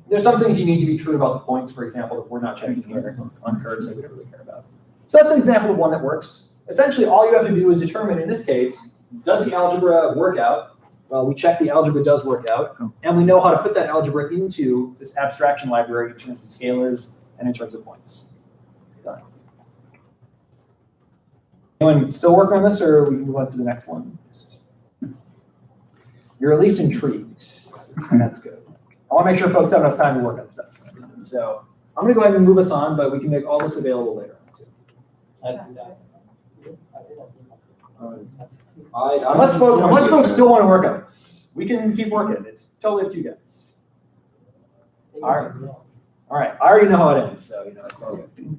There's some things you need to be true about the points, for example, that we're not checking here on curves that we don't really care about. So that's an example of one that works. Essentially, all you have to do is determine, in this case, does the algebra work out? Well, we check the algebra does work out, and we know how to put that algebra into this abstraction library in terms of scalars and in terms of points. Done. Anyone still working on this, or we can move on to the next one? You're at least intrigued. That's good. I want to make sure folks have enough time to work on stuff. So I'm going to go ahead and move us on, but we can make all this available later on too. Unless folks still want to work on this, we can keep working. It's totally up to you guys. All right. I already know how it ends, so it's all good.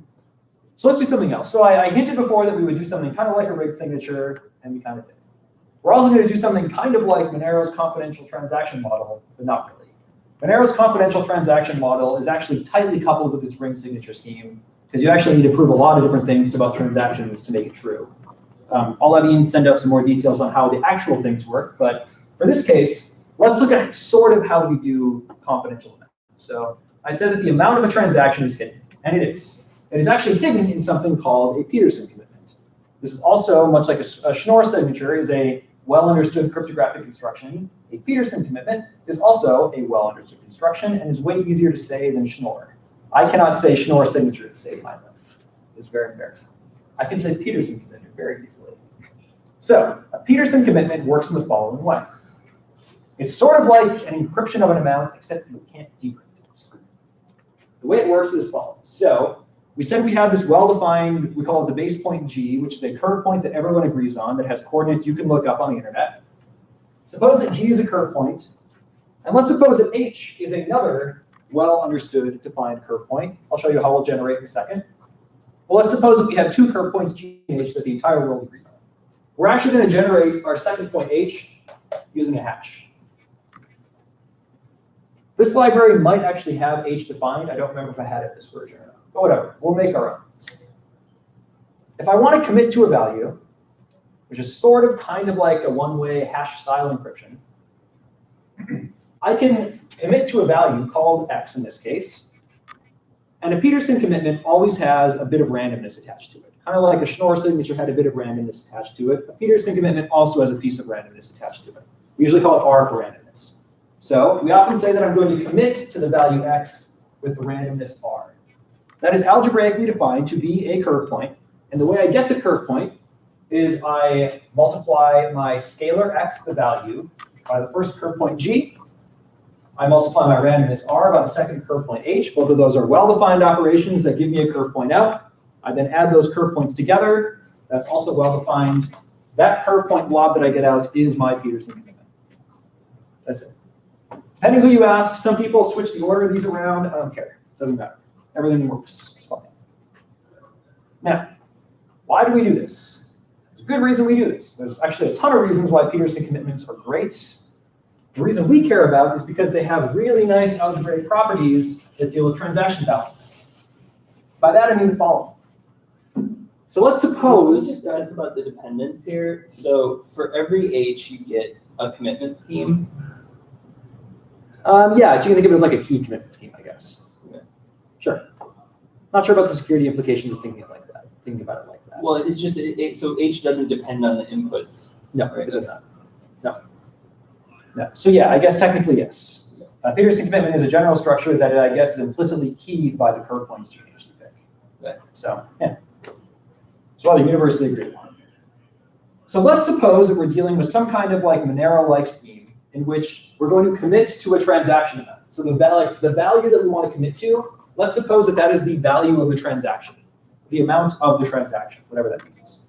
So let's do something else. So I hinted before that we would do something kind of like a rig signature, and we kind of did. We're also going to do something kind of like Monero's confidential transaction model, but not really. Monero's confidential transaction model is actually tightly coupled with its ring signature scheme, because you actually need to prove a lot of different things about transactions to make it true. I'll let Ian send out some more details on how the actual things work, but for this case, let's look at sort of how we do confidential amounts. So I said that the amount of a transaction is hidden, and it is. It is actually hidden in something called a Peterson commitment. This is also, much like a Schnorr signature is a well-understood cryptographic construction. A Peterson commitment is also a well-understood construction and is way easier to say than Schnorr. I cannot say Schnorr signature to save my life. It's very embarrassing. I can say Peterson commitment very easily. So a Peterson commitment works in the following way. It's sort of like an encryption of an amount, except you can't decrypt it. The way it works is as follows. So we said we have this well-defined, we call it the base point G, which is a curve point that everyone agrees on that has coordinates you can look up on the internet. Suppose that G is a curve point, and let's suppose that H is another well-understood defined curve point. I'll show you how we'll generate in a second. Well, let's suppose that we have two curve points G and H that the entire world agrees on. We're actually going to generate our second point H using a hash. This library might actually have H defined. I don't remember if I had it this version or not. But whatever, we'll make our own. If I want to commit to a value, which is sort of kind of like a one-way hash style encryption, I can commit to a value called X in this case. And a Peterson commitment always has a bit of randomness attached to it. Kind of like a Schnorr signature had a bit of randomness attached to it. A Peterson commitment also has a piece of randomness attached to it. We usually call it R for randomness. So we often say that I'm going to commit to the value X with the randomness R. that is algebraically defined to be a curve point. And the way I get the curve point is I multiply my scalar x, the value, by the first curve point g. I multiply my randomness r by the second curve point h. Both of those are well-defined operations that give me a curve point out. I then add those curve points together. That's also well-defined. That curve point blob that I get out is my Peterson commitment. That's it. Depending who you ask, some people switch the order of these around. I don't care. Doesn't matter. Everything works. It's fine. Now, why do we do this? There's a good reason we do this. There's actually a ton of reasons why Peterson commitments are great. The reason we care about is because they have really nice algebraic properties that deal with transaction balance. By that, I mean the following. So let's Can we suppose just ask about the dependence here? So for every H, you get a commitment scheme. yeah, so you can think of it as like a key commitment scheme, I guess. Okay. Sure. Not sure about the security implications of thinking about it like that. Well, it's just, so H doesn't depend on the inputs. No, it does not. No. No. So yeah, I guess technically yes. Peterson commitment is a general structure that I guess is implicitly keyed by the curve points you usually pick. Right. So yeah. So all the universally agreed upon. So let's suppose that we're dealing with some kind of like Monero-like scheme in which we're going to commit to a transaction amount. So the value that we want to commit to, let's suppose that that is the value of the transaction, the amount of the transaction, whatever that means.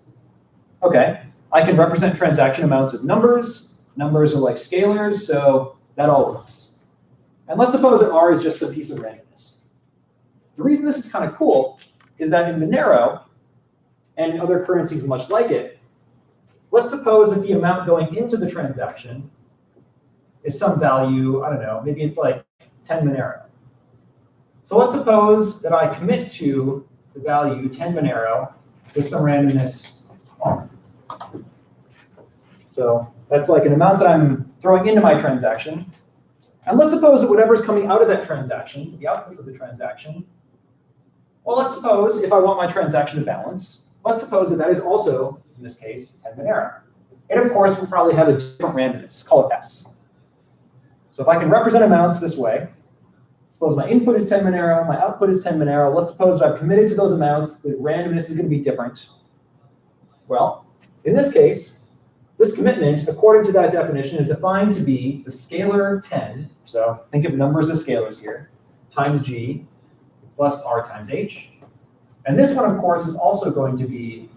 Okay, I can represent transaction amounts as numbers. Numbers are like scalars, so that all works. And let's suppose that R is just a piece of randomness. The reason this is kind of cool is that in Monero, and other currencies much like it, let's suppose that the amount going into the transaction is some value, I don't know, maybe it's like 10 Monero. So let's suppose that I commit to the value 10 Monero with some randomness R. So that's like an amount that I'm throwing into my transaction. And let's suppose that whatever's coming out of that transaction, the outputs of the transaction, well, let's suppose if I want my transaction to balance, let's suppose that that is also, in this case, 10 Monero. And of course, we'll probably have a different randomness, call it S. So if I can represent amounts this way, suppose my input is 10 Monero, my output is 10 Monero, let's suppose that I've committed to those amounts, the randomness is going to be different. Well, in this case, this commitment, according to that definition, is defined to be the scalar 10, so think of numbers as scalars here, times G plus R times H. And this one, of course, is also going to be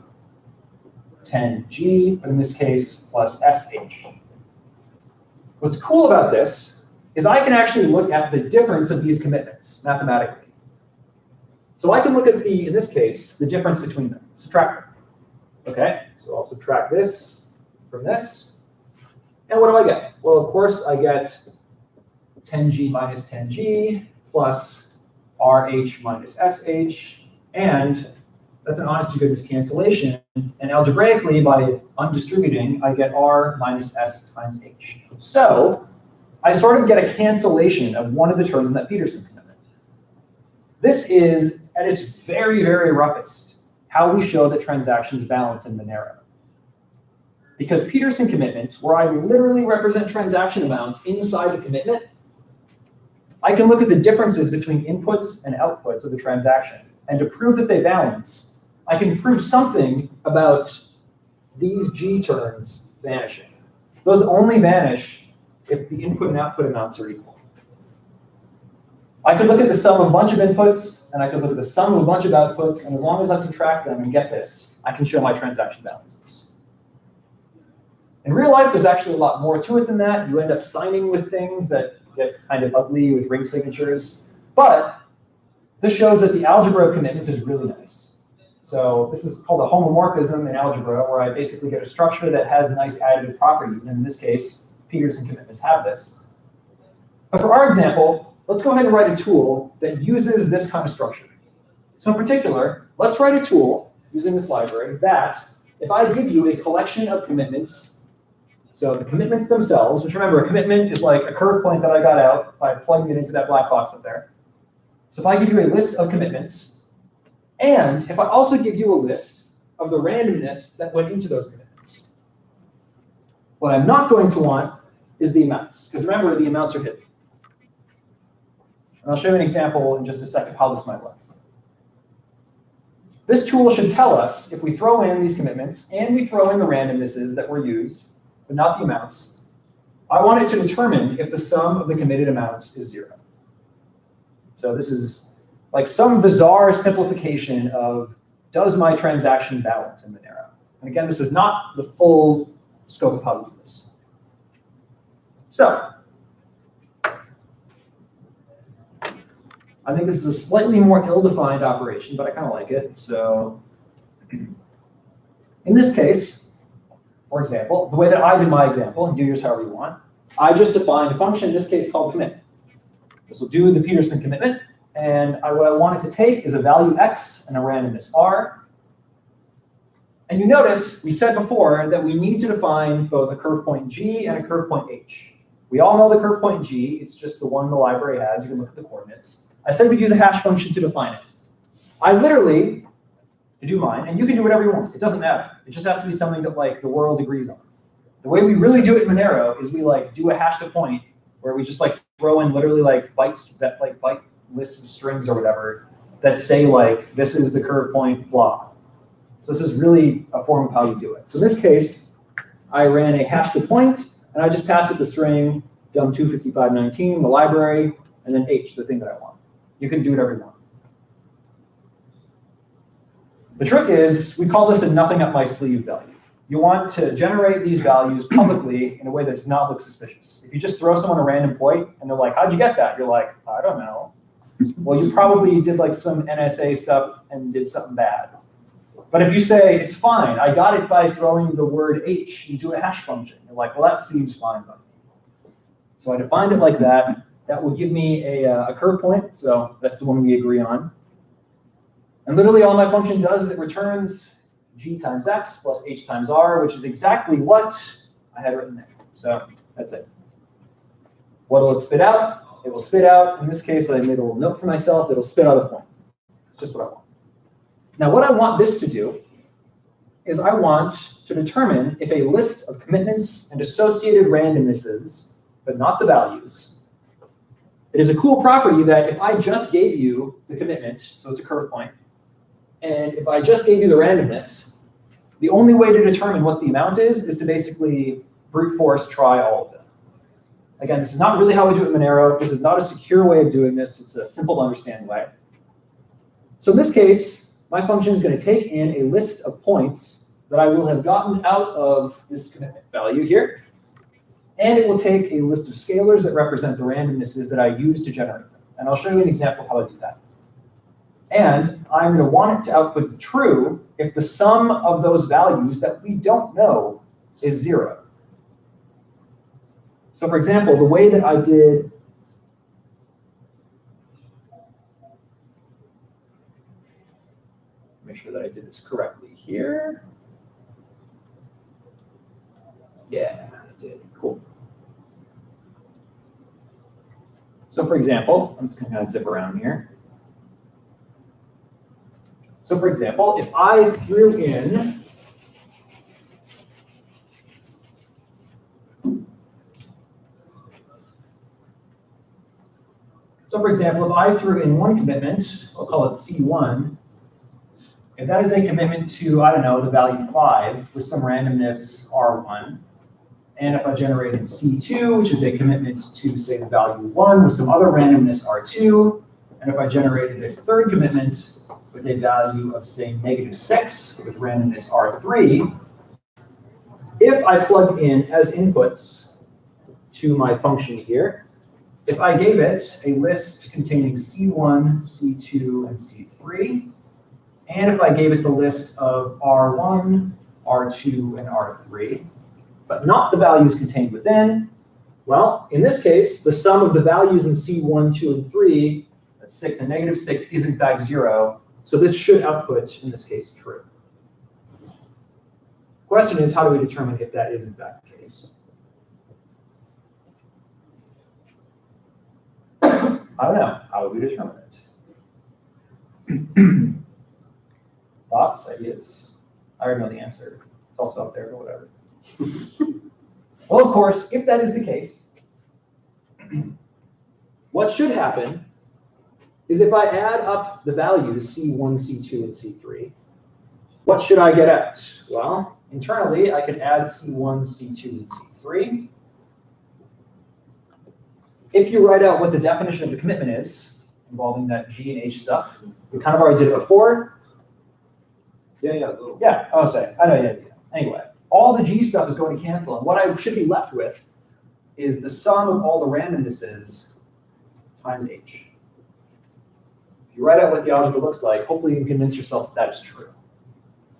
10G, but in this case, plus SH. What's cool about this is I can actually look at the difference of these commitments mathematically. So I can look at in this case, the difference between them, subtract them. Okay, so I'll subtract this from this. And what do I get? Well, of course, I get 10G minus 10G plus RH minus SH. And that's an honest to goodness cancellation. And algebraically, by undistributing, I get R minus S times H. So I sort of get a cancellation of one of the terms in that Peterson commitment. This is, at its very, very roughest, how we show that transactions balance in Monero. Because Peterson commitments, where I literally represent transaction amounts inside the commitment, I can look at the differences between inputs and outputs of the transaction. And to prove that they balance, I can prove something about these G terms vanishing. Those only vanish if the input and output amounts are equal. I could look at the sum of a bunch of inputs, and I could look at the sum of a bunch of outputs, and as long as I subtract them and get this, I can show my transaction balances. In real life, there's actually a lot more to it than that. You end up signing with things that get kind of ugly with ring signatures. But this shows that the algebra of commitments is really nice. So this is called a homomorphism in algebra, where I basically get a structure that has nice additive properties. And in this case, Peterson commitments have this. But for our example, let's go ahead and write a tool that uses this kind of structure. So in particular, let's write a tool using this library that, if I give you a collection of commitments, so the commitments themselves, which remember, a commitment is like a curve point that I got out by plugging it into that black box up there. So if I give you a list of commitments, and if I also give you a list of the randomness that went into those commitments, what I'm not going to want is the amounts, because remember, the amounts are hidden. And I'll show you an example in just a second how this might work. this tool should tell us if we throw in these commitments and we throw in the randomnesses that were used, but not the amounts, I want it to determine if the sum of the committed amounts is 0. So this is like some bizarre simplification of, does my transaction balance in Monero? And again, this is not the full scope of how to do this. So I think this is a slightly more ill-defined operation, but I kind of like it. So in this case, for example, the way that I did my example, and do yours however you want, I just defined a function, in this case called commit. This will do the Peterson commitment. And what I want it to take is a value x and a randomness r. And you notice we said before that we need to define both a curve point g and a curve point h. We all know the curve point g. It's just the one the library has. You can look at the coordinates. I said we'd use a hash function to define it. I literally, to do mine, and you can do whatever you want. It doesn't matter. It just has to be something that like the world agrees on. The way we really do it in Monero is we like do a hash to point where we just like throw in literally like bytes that like byte lists of strings or whatever that say like this is the curve point blah. So this is really a form of how you do it. So in this case, I ran a hash to point and I just passed it the string dum25519, the library, and then h, the thing that I want. You can do whatever you want. The trick is we call this a nothing up my sleeve value. You want to generate these values publicly in a way that does not look suspicious. If you just throw someone a random point and they're like, how'd you get that? You're like, I don't know. Well, you probably did like some NSA stuff and did something bad. But if you say, it's fine, I got it by throwing the word h into a hash function, you're like, well, that seems fine by me. So I defined it like that. That will give me a curve point. So that's the one we agree on. And literally all my function does is it returns g times x plus h times r, which is exactly what I had written there. So that's it. What will it spit out? It will spit out, in this case, I made a little note for myself, it'll spit out a point. It's just what I want. Now what I want this to do is I want to determine if a list of commitments and associated randomnesses, but not the values, it is a cool property that if I just gave you the commitment, so it's a curve point, and if I just gave you the randomness, the only way to determine what the amount is to basically brute force try all of them. Again, this is not really how we do it in Monero. This is not a secure way of doing this. It's a simple to understand way. So in this case, my function is going to take in a list of points that I will have gotten out of this commitment value here. And it will take a list of scalars that represent the randomnesses that I use to generate them. And I'll show you an example of how to do that. And I'm going to want it to output true if the sum of those values that we don't know is 0. So for example, the way that I did make sure that I did this correctly here. Yeah, I did. Cool. So for example, I'm just going to kind of zip around here. So for example, if I threw in one commitment, I'll call it C1, if that is a commitment to, I don't know, the value 5 with some randomness R1, and if I generated C2, which is a commitment to, say, the value 1 with some other randomness R2, and if I generated a third commitment with a value of, say, -6 with randomness R3, if I plugged in as inputs to my function here, if I gave it a list containing C1, C2, and C3, and if I gave it the list of R1, R2, and R3, but not the values contained within, well, in this case, the sum of the values in C1, 2, and 3, that's 6 and -6, is in fact 0. So this should output, in this case, true. Question is, how do we determine if that is in fact the case? I don't know. How would we determine it? Thoughts, ideas? I already know the answer. It's also up there, but whatever. Well, of course, if that is the case, what should happen is if I add up the values C1, C2, and C3, What should I get at? Well, internally, I could add C1, C2, and C3. If you write out what the definition of the commitment is, involving that G and H stuff, we kind of already did it before. Yeah, yeah. Go. Yeah, oh, say, I know, yeah. Anyway, all the G stuff is going to cancel, and what I should be left with is the sum of all the randomnesses times H. If you write out what the algebra looks like, hopefully you can convince yourself that is true.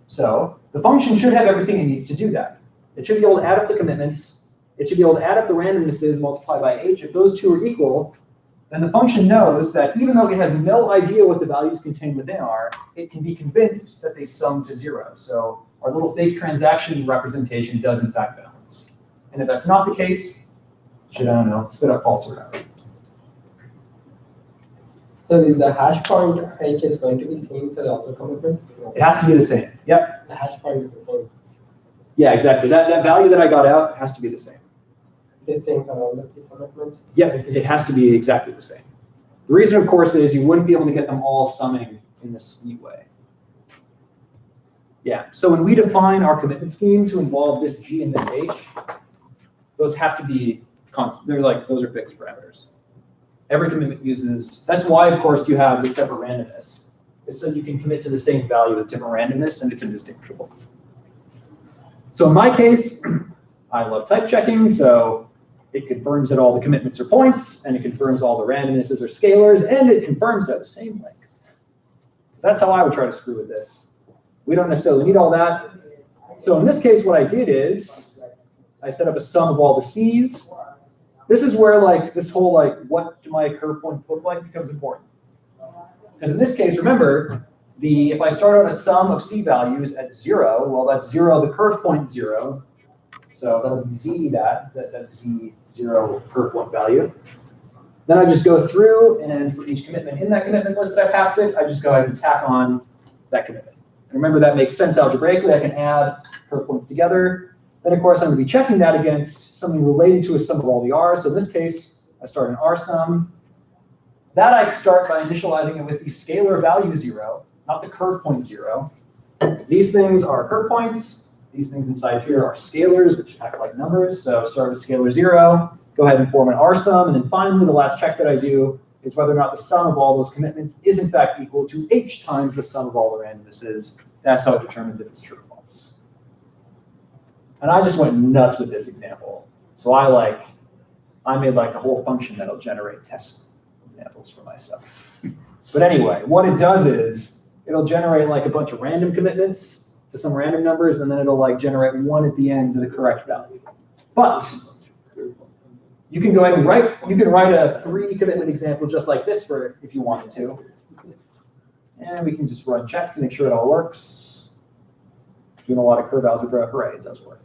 So the function should have everything it needs to do that. It should be able to add up the commitments. It should be able to add up the randomnesses multiplied by H. If those two are equal, then the function knows that even though it has no idea what the values contained within are, it can be convinced that they sum to 0. So our little fake transaction representation does in fact balance. And if that's not the case, it should, I don't know, spit out false or whatever. So is the hash point H is going to be same for the other commitments? It has to be the same. Yep. The hash point is the same. Yeah, exactly. That value that I got out has to be the same. It is same for all the three commitments? Yep, it has to be exactly the same. The reason, of course, is you wouldn't be able to get them all summing in this neat way. Yeah, so when we define our commitment scheme to involve this G and this H, those have to be constant. They're like, those are fixed parameters. Every commitment uses, that's why, of course, you have the separate randomness. Is so you can commit to the same value with different randomness and it's indistinguishable. So in my case, I love type checking, so it confirms that all the commitments are points, and it confirms all the randomnesses are scalars, and it confirms that the same length. That's how I would try to screw with this. We don't necessarily need all that. So in this case, what I did is I set up a sum of all the C's. This is where like this whole like what do my curve points look like becomes important. Because in this case, remember, if I start out a sum of C values at 0, well, that's 0, the curve point 0. So that'll be Z that's Z0 curve point value. Then I just go through, and for each commitment in that commitment list that I passed it, I just go ahead and tack on that commitment. And remember, that makes sense algebraically. I can add curve points together. Then, of course, I'm going to be checking that against something related to a sum of all the R's. So in this case, I start an R sum. That I start by initializing it with the scalar value 0, not the curve point 0. These things are curve points. These things inside here are scalars, which act like numbers. So start with scalar 0, go ahead and form an R sum. And then finally, the last check that I do is whether or not the sum of all those commitments is in fact equal to H times the sum of all the randomnesses. That's how it determines if it's true or false. And I just went nuts with this example. So I made like a whole function that'll generate test examples for myself. But anyway, what it does is it'll generate like a bunch of random commitments to some random numbers, and then it'll like generate one at the end to the correct value. But you can go ahead and write a 3 commitment example just like this for if you wanted to. And we can just run checks to make sure it all works. Doing a lot of curve algebra, hooray, it does work.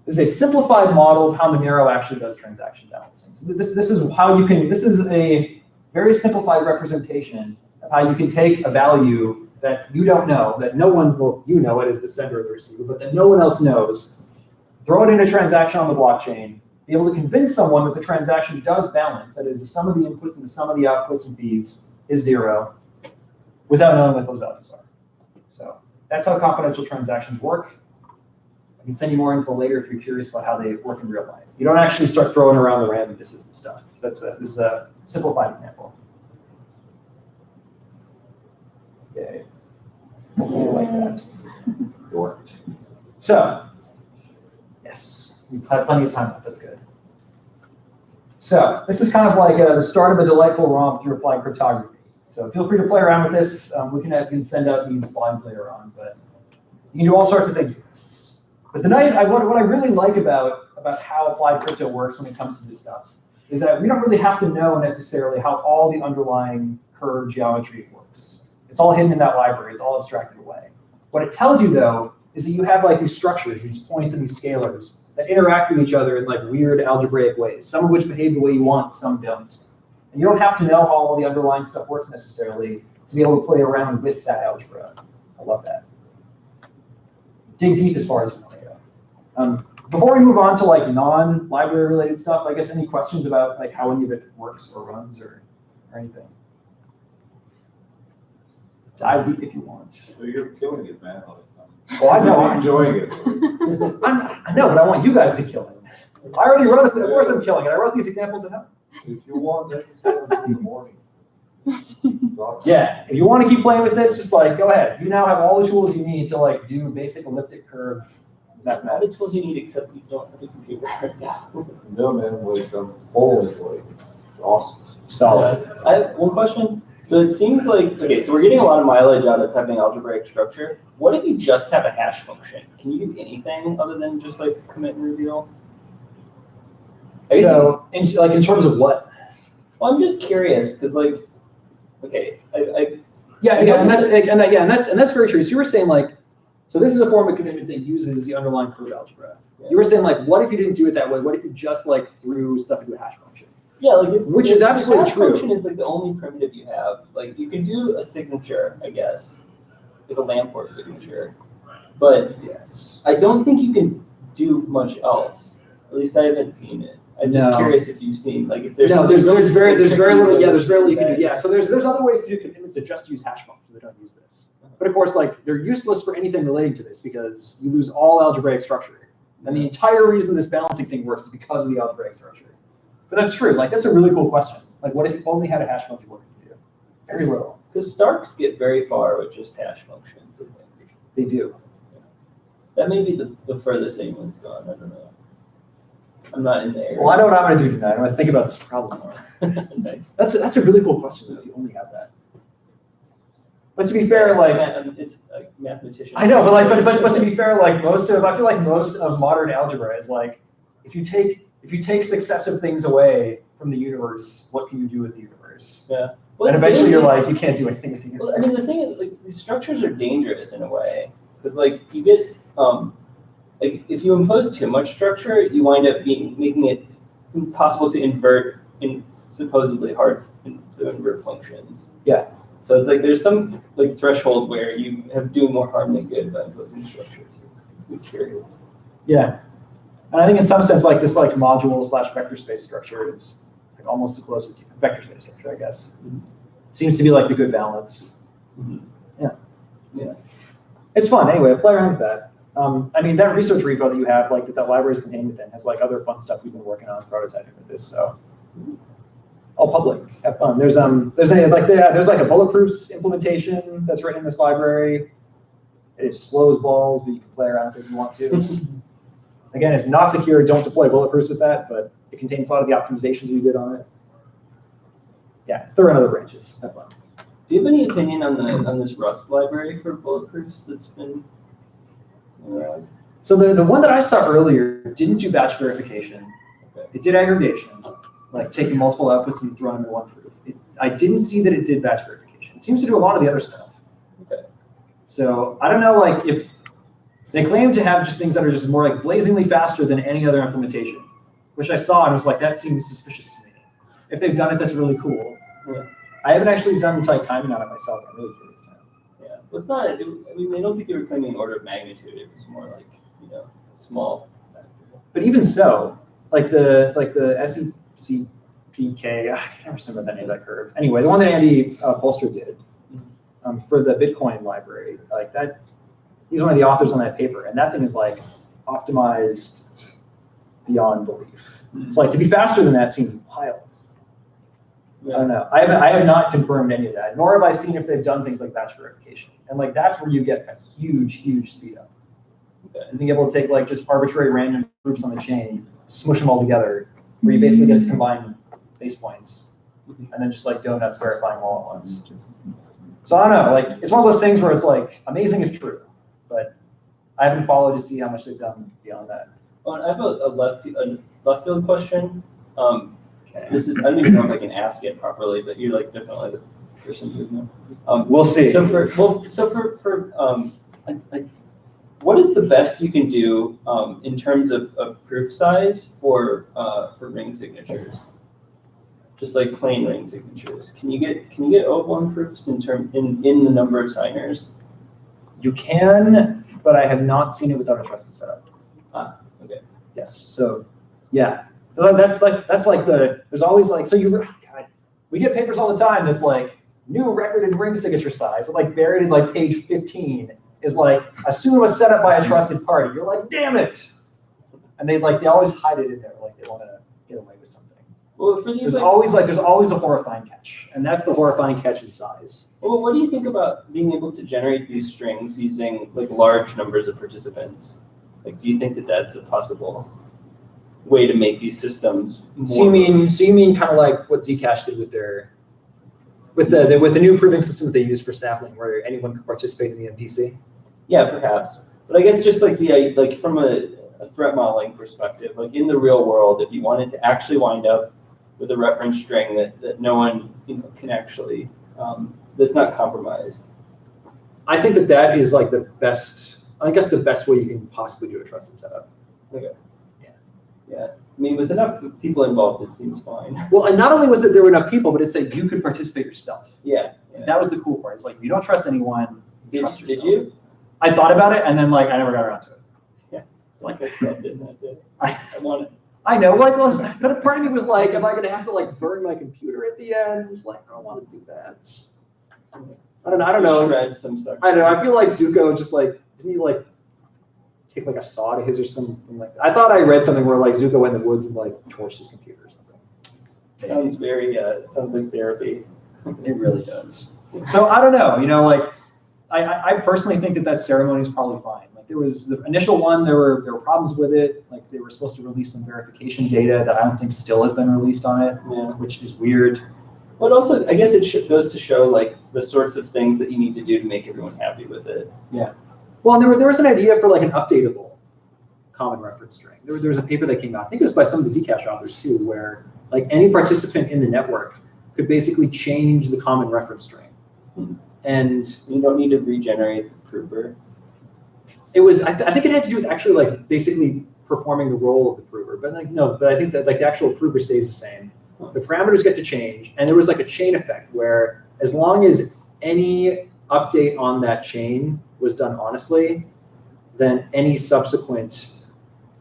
This is a simplified model of how Monero actually does transaction balancing. So this is how you can, this is a very simplified representation of how you can take a value that you don't know, that no one, well, you know it as the sender or the receiver, but that no one else knows, throw it in a transaction on the blockchain, be able to convince someone that the transaction does balance, that is, the sum of the inputs and the sum of the outputs and fees is 0, without knowing what those values are. So that's how confidential transactions work. I can send you more info later if you're curious about how they work in real life. You don't actually start throwing around the randomnesses and stuff. This is a simplified example. Okay. Hopefully you like that. It worked. So, yes, we've had plenty of time left. That's good. So this is kind of like the start of a delightful romp through applied cryptography. So feel free to play around with this. We can send out these slides later on, but you can do all sorts of things with this. But what I really like about how applied crypto works when it comes to this stuff is that we don't really have to know necessarily how all the underlying curve geometry works. It's all hidden in that library. It's all abstracted away. What it tells you, though, is that you have like these structures, these points and these scalars that interact with each other in like weird algebraic ways, some of which behave the way you want, some don't. And you don't have to know how all the underlying stuff works necessarily to be able to play around with that algebra. I love that. Dig deep as far as you want to go. Before we move on to like non-library related stuff, I guess any questions about like how any of it works or runs or anything? dive deep if you want. So you're killing it, man. Well, I know, I'm enjoying it. I know, but I want you guys to kill it. I already wrote it, of course I'm killing it. I wrote these examples at home. If you want, I can stay until in the morning. Yeah, if you want to keep playing with this, just like, go ahead. You now have all the tools you need to like do basic elliptic curve All the mathematics. tools you need except you don't have a computer. No, man, like, I'm full of like, awesome. Solid. I have one question. So it seems like, okay, so we're getting a lot of mileage out of having algebraic structure. What if you just have a hash function? Can you do anything other than just like commit and reveal? So, in terms of what? Well, I'm just curious because like, okay, Yeah, and that's very true. So you were saying like, so this is a form of commitment that uses the underlying curve algebra. Yeah. You were saying like, what if you didn't do it that way? What if you just like threw stuff into a hash function? yeah, like if, Which if is absolutely the hash true. function is like the only primitive you have. Like you can do a signature, I guess, like a Lamport signature, but Yes. I don't think you can do much else. At least I haven't seen it. I'm just No. curious if you've seen like if there's No, something there's really very little. tricky Yeah, there's very little you can that- do. Yeah, so there's other ways to do commitments that just use hash functions that don't use this. But of course, like they're useless for anything relating to this because you lose all algebraic structure. And the entire reason this balancing thing works is because of the algebraic structure. But that's true. Like that's a really cool question. Like, what if you only had a hash function? What could you do? Very little. Because Starks get very far with just hash functions. I think. They do. That may be the furthest anyone's gone. I don't know. I'm not in there. Well, I know what I'm going to do tonight. I'm going to think about this problem more. Nice. That's a really cool question if you only have that. But to be fair, like It's like mathematician. I know, but to be fair, like I feel like most of modern algebra is like if you take successive things away from the universe, what can you do with the universe? Well, And it's eventually you're dangerous. like, you can't do anything with the universe. Well, I mean, the thing is, like, these structures are dangerous in a way because, like, you get, like, if you impose too much structure, you wind up making it impossible to invert in supposedly hard to invert functions. Yeah. So it's like there's some like threshold where you have doing more harm than good by imposing structures. I'm curious. Yeah. And I think in some sense, like this like module / vector space structure is like almost the closest vector space structure, I guess. Seems to be like the good balance. Mhm. Yeah. Yeah. It's fun. Anyway, play around with that. I mean, that research repo that you have, like that library is contained within, has like other fun stuff we've been working on prototyping with this. So all public. Have fun. There's like a bulletproofs implementation that's written in this library. It slow as balls, but you can play around with it if you want to. Again, it's not secure. Don't deploy bulletproofs with that, but it contains a lot of the optimizations we did on it. Yeah, throw in other branches. Have fun. Do you have any opinion on this Rust library for bulletproofs that's been around? So the one that I saw earlier didn't do batch verification. Okay. It did aggregation, like taking multiple outputs and throwing them in one proof. I didn't see that it did batch verification. It seems to do a lot of the other stuff. Okay. So I don't know, like if they claim to have just things that are just more like blazingly faster than any other implementation, which I saw and was like, that seems suspicious to me. If they've done it, that's really cool. Yeah. I haven't actually done like timing on it myself. I'm really curious now. Yeah, well, it's not. I mean, they don't think they were claiming an order of magnitude. It was more like small. But even so, like the SECPK, I can't remember the name of that curve. Anyway, the one that Andy Polster did for the Bitcoin library, like that, he's one of the authors on that paper, and that thing is like optimized beyond belief. It's like to be faster than that seems wild. I don't know. I have not confirmed any of that, nor have I seen if they've done things like batch verification. And like that's where you get a huge speed up. Okay. Is being able to take like just arbitrary random proofs on the chain, smush them all together, where you basically get to combine base points, and then just like go nuts verifying all at once. So I don't know. Like it's one of those things where it's like amazing if true, but I haven't followed to see how much they've done beyond that. Oh, and I have a left field question. This is, I don't even know if I can ask it properly, but you're like definitely the person who know. We'll see. So what is the best you can do in terms of proof size for ring signatures? Just like plain ring signatures. Can you get O1 proofs in the number of signers? You can, but I have not seen it without a trusted setup. Okay. Yes. So yeah. So that's like there's always like we get papers all the time that's like new record and ring signature size, like buried in like page 15, is like, assume it was set up by a trusted party. You're like, damn it. And they always hide it in there, like they want to get away with something. Well, for these, There's always a horrifying catch, and that's the horrifying catch in size. well, what do you think about being able to generate these strings using like large numbers of participants? Like, do you think that that's a possible way to make these systems more? So you mean kind of like what Zcash did with the new proving system that they use for sampling, where anyone can participate in the MPC? Yeah, perhaps. But I guess just like from a threat modeling perspective, like in the real world, if you wanted to actually wind up with a reference string that no one can actually, that's not compromised. I think that is like the best. I think that's the best way you can possibly do a trusted setup. Okay. Yeah. I mean, with enough people involved, it seems fine. Well, and not only was it there were enough people, but it said you could participate yourself. Yeah. That was the cool part. It's like you don't trust anyone. Trust Did yourself. you? I thought about it, and then I never got around to it. Yeah. It's like I slept in that day. I want it. I know, but part of me was like, am I going to have to burn my computer at the end? I was like, I don't want to do that. I don't know. Shred some stuff. I don't know. I feel like Zuko just didn't he take a saw to his or something like that? I thought I read something where Zuko went in the woods and torched his computer or something. Sounds very. Sounds like therapy. It really does. So I don't know. I personally think that ceremony is probably fine. There was the initial one. There were problems with it. They were supposed to release some verification data that I don't think still has been released on it, which is weird. But also, I guess it goes to show the sorts of things that you need to do to make everyone happy with it. Yeah. Well, and there was an idea for an updatable common reference string. There was a paper that came out. I think it was by some of the Zcash authors too, where any participant in the network could basically change the common reference string, and you don't need to regenerate the prover. It was. I think it had to do with actually basically performing the role of the prover, but no. But I think that the actual prover stays the same. The parameters get to change, and there was a chain effect where as long as any update on that chain was done honestly, then any subsequent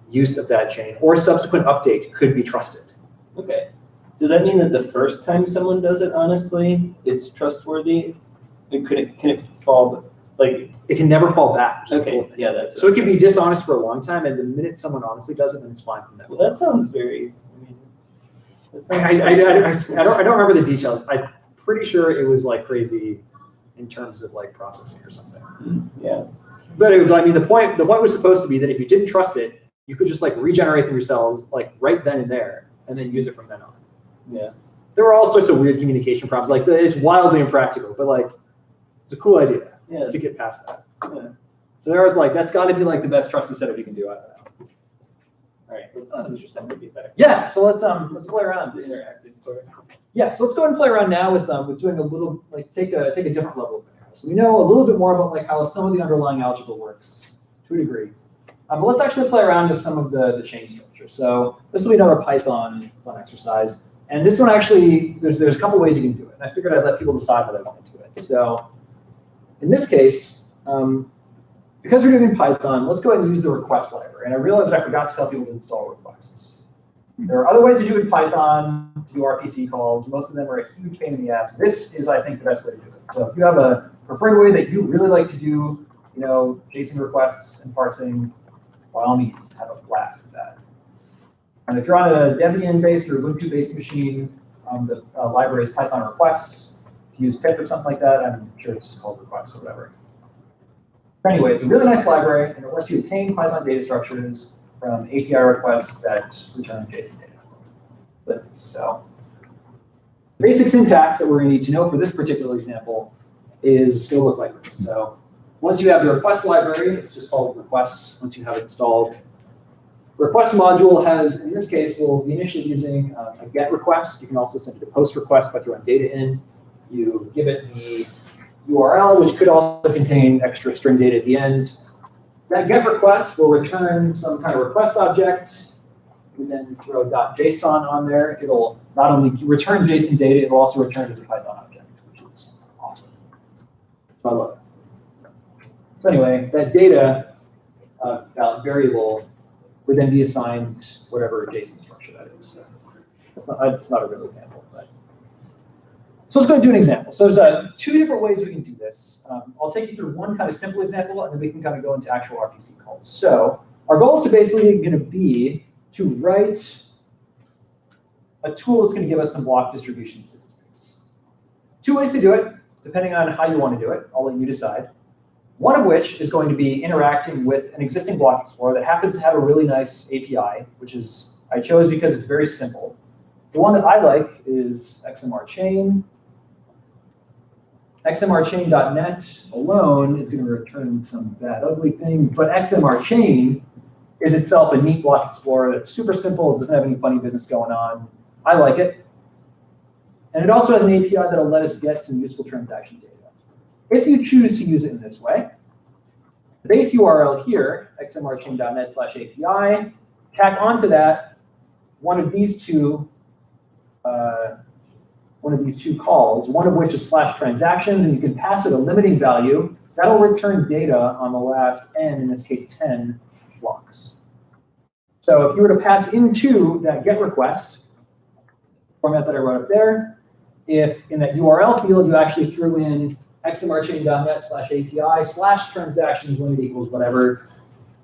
use of that chain or subsequent update could be trusted. Okay. Does that mean that the first time someone does it honestly, it's trustworthy? Can it fall it can never fall back. Okay. Yeah, that's so it can be dishonest for a long time, and the minute someone honestly does it, then it's fine from that. Well, that sounds very. I don't remember the details. I'm pretty sure it was right in terms of processing or something. Yeah. But the point was supposed to be that if you didn't trust it, you could just regenerate them yourselves right then and there, and then use it from then on. Yeah. There were all sorts of weird communication problems. It's wildly impractical, but it's a cool idea to get past that. Yeah. So there was that's got to be the best trusted setup you can do. I don't know. All right. That's interesting to get back. Yeah. So let's play around. The interactive part. Yeah. So let's go ahead and play around now with doing a little take a different level of Monero. So we know a little bit more about how some of the underlying algebra works to a degree. But let's actually play around with some of the chain structure. So this will be another Python fun exercise. And this one actually, there's a couple ways you can do it. And I figured I'd let people decide what they want to do it. So in this case, because we're doing Python, let's go ahead and use the request library. And I realized that I forgot to tell people to install requests. There are other ways to do it in Python, to do RPC calls. Most of them are a huge pain in the ass. This is, I think, the best way to do it. So if you have a preferred way that you really like to do, JSON requests and parsing, by all means, have a blast with that. And if you're on a Debian-based or Ubuntu-based machine, the library is Python requests. If you use pip or something like that, I'm sure it's just called requests or whatever. But anyway, it's a really nice library, and it lets you obtain Python data structures from API requests that return JSON data. So the basic syntax that we're going to need to know for this particular example is going to look like this. So once you have the request library, it's just called requests once you have it installed. Request module has, in this case, we'll be initially using a GET request. You can also send it a POST request by throwing data in. You give it the URL, which could also contain extra string data at the end. That GET request will return some kind of request object. You then throw .json on there. It'll not only return JSON data, it will also return as a Python object, which is awesome. I love it. So anyway, that data variable would then be assigned whatever JSON structure that is. So it's not a real example, but So let's go and do an example. So there's two different ways we can do this. I'll take you through one kind of simple example, and then we can kind of go into actual RPC calls. So our goal is to basically going to be to write a tool that's going to give us some block distribution statistics. Two ways to do it, depending on how you want to do it. I'll let you decide. One of which is going to be interacting with an existing block explorer that happens to have a really nice API, which is I chose because it's very simple. The one that I like is XMR Chain. XMRchain.net alone is going to return some bad, ugly thing, but XMR Chain is itself a neat block explorer that's super simple. It doesn't have any funny business going on. I like it. And it also has an API that'll let us get some useful transaction data. If you choose to use it in this way, the base URL here, xmrchain.net/API, tack onto that one of these two calls, one of which is /transactions, and you can pass it a limiting value. That'll return data on the last n, in this case 10 blocks. So if you were to pass into that GET request, format that I wrote up there, if in that URL field you actually threw in xmrchain.net/API /transactions limit equals whatever,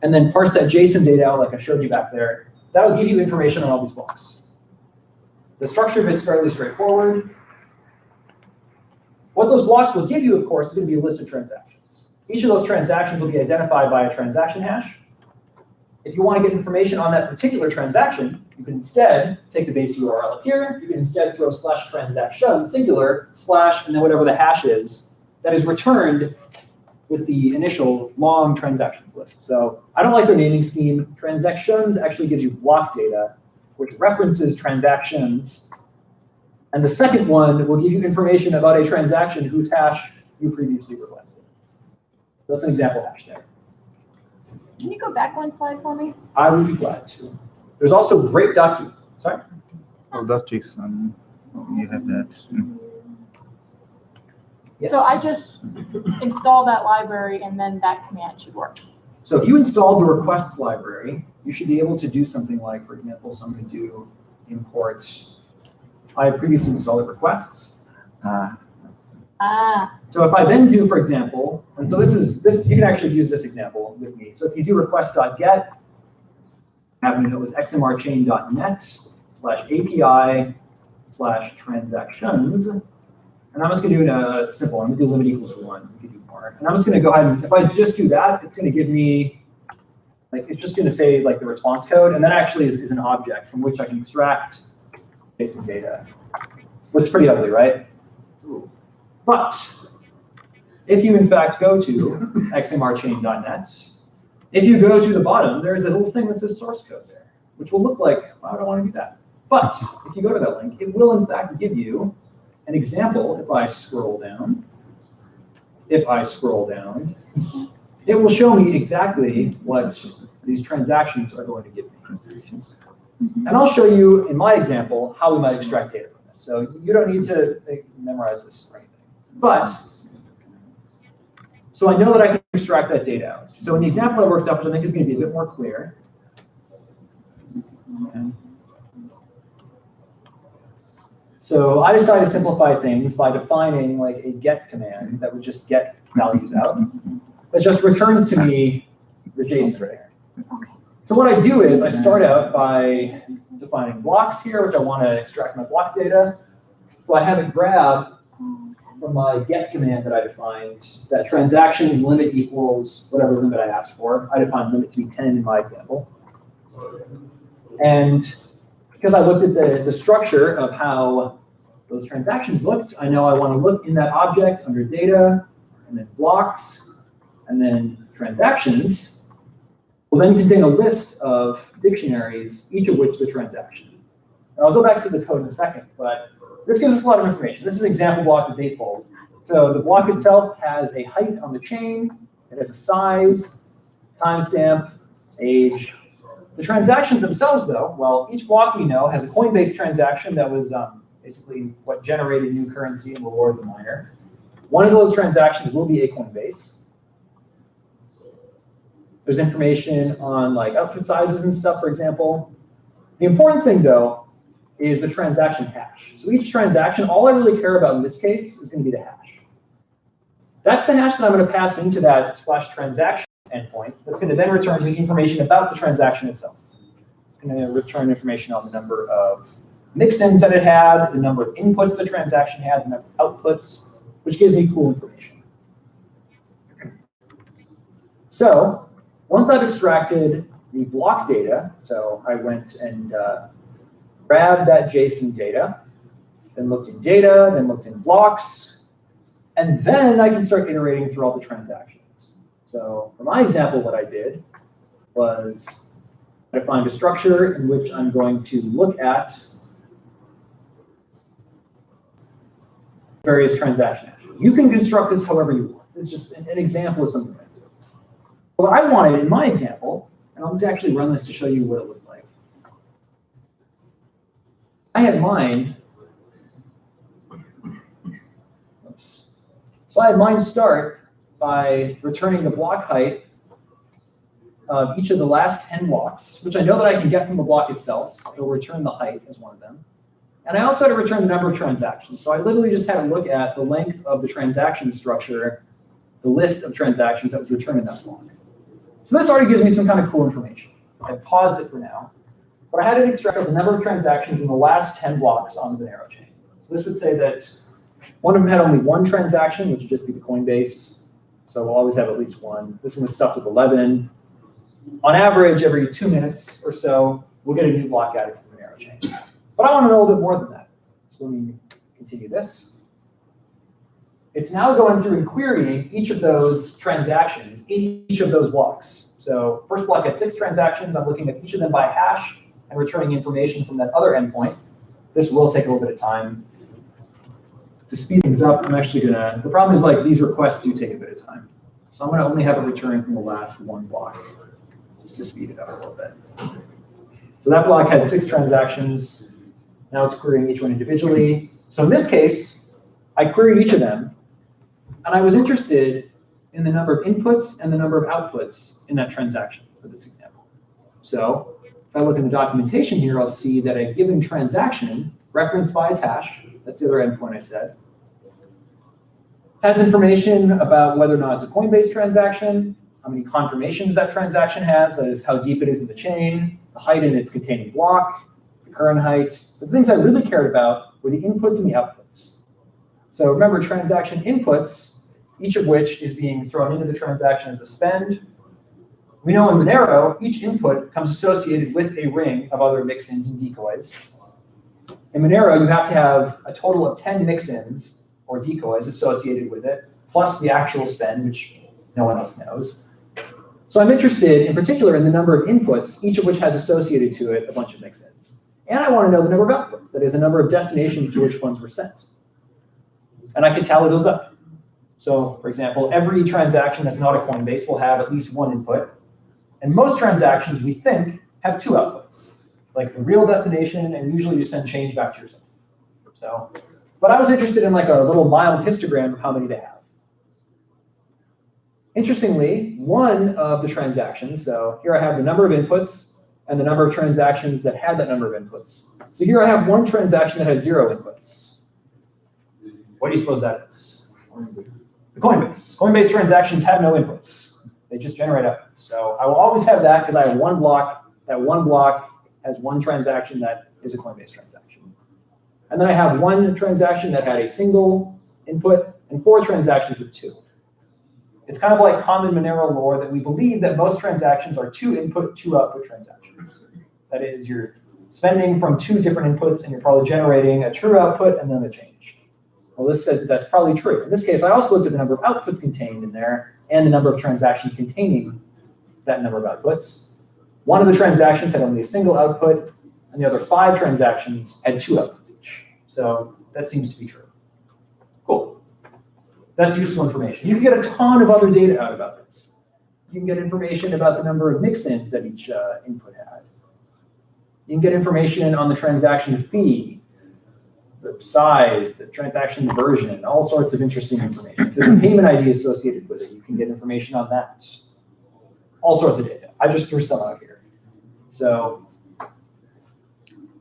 and then parse that JSON data out like I showed you back there, that'll give you information on all these blocks. The structure of it's fairly straightforward. What those blocks will give you, of course, is going to be a list of transactions. Each of those transactions will be identified by a transaction hash. If you want to get information on that particular transaction, you can instead take the base URL up here. You can instead throw /transaction singular / and then whatever the hash is that is returned with the initial long transaction list. So I don't like their naming scheme. Transactions actually gives you block data, which references transactions. And the second one will give you information about a transaction whose hash you previously requested. So that's an example hash there. Can you go back one slide for me? I would be glad to. There's also great document. Sorry? Oh, .json. You have that. Yes. So I just install that library and then that command should work. So if you install the requests library, you should be able to do something like, for example, so I'm going to do import. I previously installed the requests. So if I then do, for example, and so this you can actually use this example with me. So if you do request.get, having it was xmrchain.net/API/transactions, and I'm just going to do a simple. I'm going to do limit equals 1. We can do more. And I'm just going to go ahead and if I just do that, it's going to give me like it's just going to say like the response code, and that actually is an object from which I can extract basic data. Looks pretty ugly, right? But if you in fact go to xmrchain.net, if you go to the bottom, there's a little thing that says source code there, which will look like, why would I want to do that? But if you go to that link, it will in fact give you an example. If I scroll down, it will show me exactly what these transactions are going to give me. And I'll show you in my example how we might extract data from this. So you don't need to memorize this or anything. But, so I know that I can extract that data out. So in the example I worked up, which I think is going to be a bit more clear. Okay. So I decided to simplify things by defining like a get command that would just get values out. That just returns to me the JSON there. So what I do is I start out by defining blocks here, which I want to extract my block data. So I have it grab from my get command that I defined that transactions limit equals whatever limit I asked for. I defined limit to be 10 in my example. And because I looked at the structure of how those transactions looked, I know I want to look in that object under data, and then blocks, and then transactions will then contain a list of dictionaries, each of which is a transaction. And I'll go back to the code in a second, but this gives us a lot of information. This is an example block of datefold. So the block itself has a height on the chain, it has a size, timestamp, age. The transactions themselves, though, well, each block we know has a Coinbase transaction that was basically what generated new currency and rewarded the miner. One of those transactions will be a Coinbase. There's information on like output sizes and stuff, for example. The important thing, though, is the transaction hash. So each transaction, all I really care about in this case is going to be the hash. That's the hash that I'm going to pass into that /transaction endpoint. That's going to then return to me information about the transaction itself. It's going to return information on the number of mix-ins that it had, the number of inputs the transaction had, the number of outputs, which gives me cool information. So once I've extracted the block data, so I went and grabbed that JSON data, then looked in data, then looked in blocks, and then I can start iterating through all the transactions. So for my example, what I did was I defined a structure in which I'm going to look at various transaction actions. You can construct this however you want. It's just an example of something I did. What I wanted in my example, and I'll actually run this to show you what it looked like. I had mine. Oops. So I had mine start by returning the block height of each of the last 10 blocks, which I know that I can get from the block itself. It'll return the height as one of them. And I also had to return the number of transactions. So I literally just had to look at the length of the transaction structure, the list of transactions that was returned in that block. So this already gives me some kind of cool information. I paused it for now. But I had to extract the number of transactions in the last 10 blocks on the Monero chain. So this would say that one of them had only one transaction, which would just be the Coinbase. So we'll always have at least one. This one was stuffed with 11. On average, every 2 minutes or so, we'll get a new block added to the Monero chain. But I want to know a little bit more than that. So let me continue this. It's now going through and querying each of those transactions in each of those blocks. So first block had 6 transactions. I'm looking at each of them by hash and returning information from that other endpoint. This will take a little bit of time. To speed things up, I'm actually going to, the problem is like these requests do take a bit of time. So I'm going to only have it return from the last one block, just to speed it up a little bit. So that block had 6 transactions. Now it's querying each one individually. So in this case, I queried each of them, and I was interested in the number of inputs and the number of outputs in that transaction for this example. So if I look in the documentation here, I'll see that a given transaction, referenced by its hash, that's the other endpoint I said, has information about whether or not it's a Coinbase transaction, how many confirmations that transaction has, that is how deep it is in the chain, the height in its containing block, the current height. The things I really cared about were the inputs and the outputs. So remember, transaction inputs, each of which is being thrown into the transaction as a spend. We know in Monero, each input comes associated with a ring of other mix-ins and decoys. In Monero, you have to have a total of 10 mix-ins or decoys associated with it, plus the actual spend, which no one else knows. So I'm interested in particular in the number of inputs, each of which has associated to it a bunch of mix-ins. And I want to know the number of outputs, that is, the number of destinations to which ones were sent. And I could tally those up. So for example, every transaction that's not a Coinbase will have at least one input. And most transactions, we think, have 2 outputs, like the real destination, and usually you send change back to yourself. So, but I was interested in like a little mild histogram of how many they have. Interestingly, one of the transactions, so here I have the number of inputs and the number of transactions that had that number of inputs. So here I have one transaction that had 0 inputs. What do you suppose that is? The Coinbase. Coinbase transactions have no inputs. They just generate outputs. So I will always have that because I have one block. That one block has one transaction that is a Coinbase transaction. And then I have one transaction that had a single input and 4 transactions with 2. It's kind of like common Monero lore that we believe that most transactions are 2 input, 2 output transactions. That is, you're spending from 2 different inputs and you're probably generating a true output and then a change. Well, this says that that's probably true. In this case, I also looked at the number of outputs contained in there and the number of transactions containing that number of outputs. One of the transactions had only a single output, and the other 5 transactions had 2 outputs each. So that seems to be true. Cool. That's useful information. You can get a ton of other data out about this. You can get information about the number of mix-ins that each input had. You can get information on the transaction fee, the size, the transaction version, all sorts of interesting information. If there's a payment ID associated with it, you can get information on that. All sorts of data. I just threw some out here. So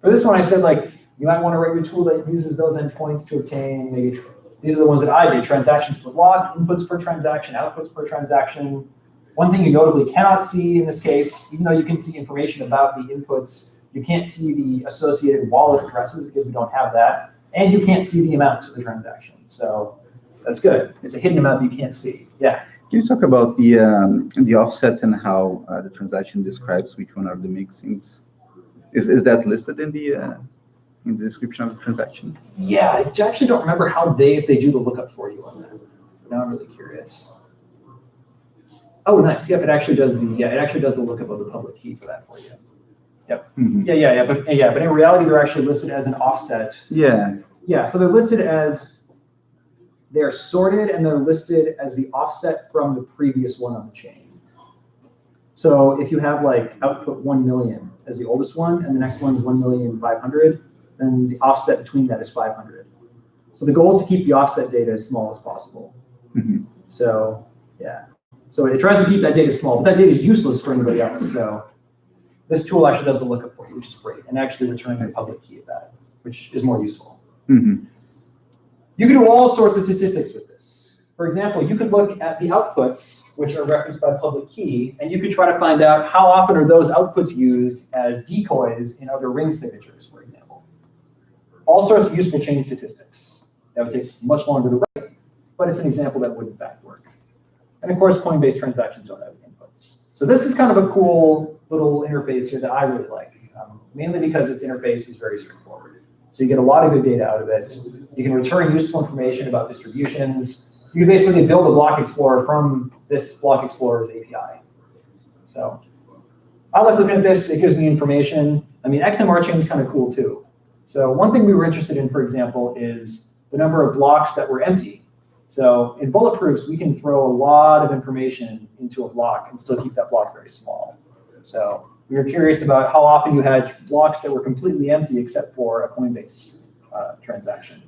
for this one, I said, like, You might want to write your tool that uses those endpoints to obtain maybe, these are the ones that I do, transactions per block, inputs per transaction, outputs per transaction. One thing you notably cannot see in this case, even though you can see information about the inputs, you can't see the associated wallet addresses because we don't have that. And you can't see the amount of the transaction. So that's good. It's a hidden amount that you can't see. Yeah. Can you talk about the offsets and how the transaction describes which one are the mixings? Is that listed in the description of the transaction? Yeah, I actually don't remember how if they do the lookup for you on that. Now I'm really curious. Oh, nice. Yep, it actually does the lookup of the public key for that for you. Yep. Mhm. But in reality, they're actually listed as an offset. Yeah. Yeah, so they're listed as, they're sorted and they're listed as the offset from the previous one on the chain. So if you have like output 1 million as the oldest one, and the next one's 1,500,000, then the offset between that is 500. So the goal is to keep the offset data as small as possible. Mhm. So yeah, so it tries to keep that data small, but that data is useless for anybody else. So this tool actually does the lookup for you, which is great, and actually returns the public key of that, which is more useful. Mhm. You can do all sorts of statistics with this. For example, you could look at the outputs, which are referenced by public key, and you could try to find out how often are those outputs used as decoys in other ring signatures, for example. All sorts of useful chain statistics. That would take much longer to write, but it's an example that would in fact work. And of course, Coinbase transactions don't have inputs. So this is kind of a cool little interface here that I really like, mainly because its interface is very straightforward. So you get a lot of good data out of it. You can return useful information about distributions. You can basically build a block explorer from this block explorer's API. So I like looking at this. It gives me information. I mean, XMR chain is kind of cool too. So one thing we were interested in, for example, is the number of blocks that were empty. So in bulletproofs, we can throw a lot of information into a block and still keep that block very small. So we were curious about how often you had blocks that were completely empty except for a Coinbase transaction.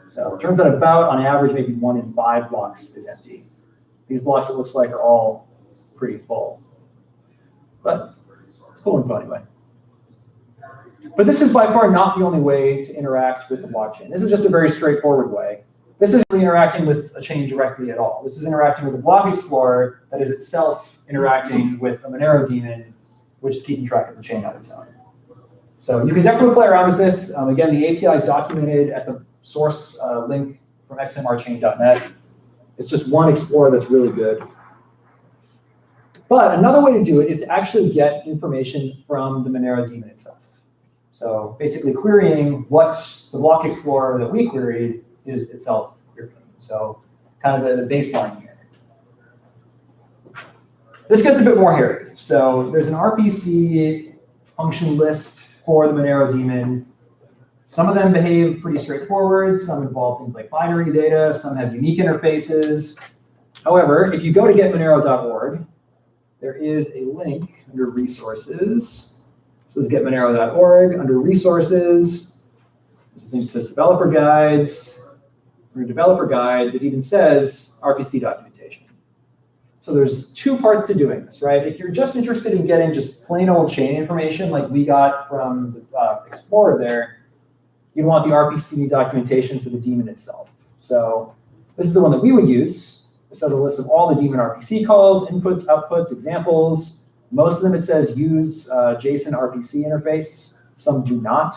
So it turns out about, on average, maybe 1 in 5 blocks is empty. These blocks, it looks like, are all pretty full. But it's cool info anyway. But this is by far not the only way to interact with the blockchain. This is just a very straightforward way. This isn't really interacting with a chain directly at all. This is interacting with a block explorer that is itself interacting with a Monero daemon, which is keeping track of the chain on its own. So you can definitely play around with this. Again, the API is documented at the source link from xmrchain.net. It's just one explorer that's really good. But another way to do it is to actually get information from the Monero daemon itself. So basically querying what the block explorer that we queried is itself querying. So kind of the baseline here. This gets a bit more hairy. So there's an RPC function list for the Monero daemon. Some of them behave pretty straightforward. Some involve things like binary data. Some have unique interfaces. However, if you go to getmonero.org, there is a link under resources. So let's getmonero.org. Under resources, there's a thing that says developer guides. Under developer guides, it even says RPC documentation. So there's 2 parts to doing this, right? If you're just interested in getting just plain old chain information like we got from the Explorer there, you want the RPC documentation for the daemon itself. So this is the one that we would use. This has a list of all the daemon RPC calls, inputs, outputs, examples. Most of them, it says use JSON RPC interface. Some do not.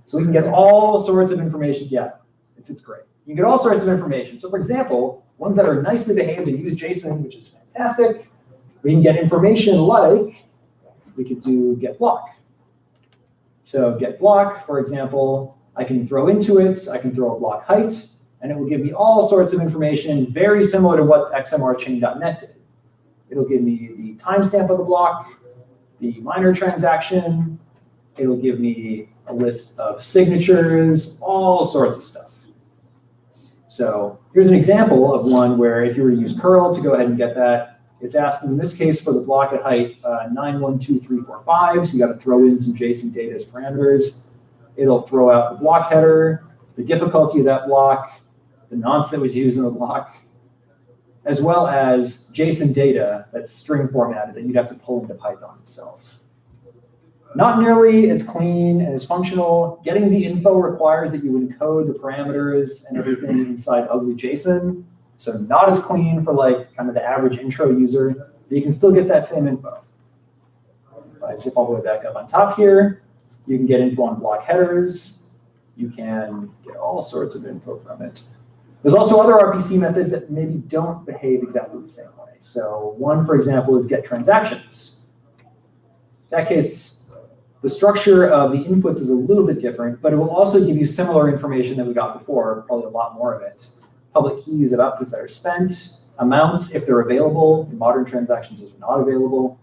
So we can get all sorts of information. Yeah, it's great. You can get all sorts of information. So for example, ones that are nicely behaved and use JSON, which is fantastic, we can get information like, we could do get block. So get block, for example, I can throw into it, I can throw a block height, and it will give me all sorts of information very similar to what xmrchain.net did. It'll give me the timestamp of the block, the miner transaction, it'll give me a list of signatures, all sorts of stuff. So here's an example of one where if you were to use curl to go ahead and get that, it's asking in this case for the block at height 912345, so you got to throw in some JSON data as parameters. It'll throw out the block header, the difficulty of that block, the nonce that was used in the block, as well as JSON data that's string formatted that you'd have to pull into Python itself. Not nearly as clean and as functional. Getting the info requires that you encode the parameters and everything inside ugly JSON. So not as clean for like kind of the average intro user, but you can still get that same info. If I zip all the way back up on top here, you can get info on block headers. You can get all sorts of info from it. There's also other RPC methods that maybe don't behave exactly the same way. So one, for example, is get transactions. In that case, the structure of the inputs is a little bit different, but it will also give you similar information that we got before, probably a lot more of it. Public keys of outputs that are spent, amounts if they're available. In modern transactions, those are not available.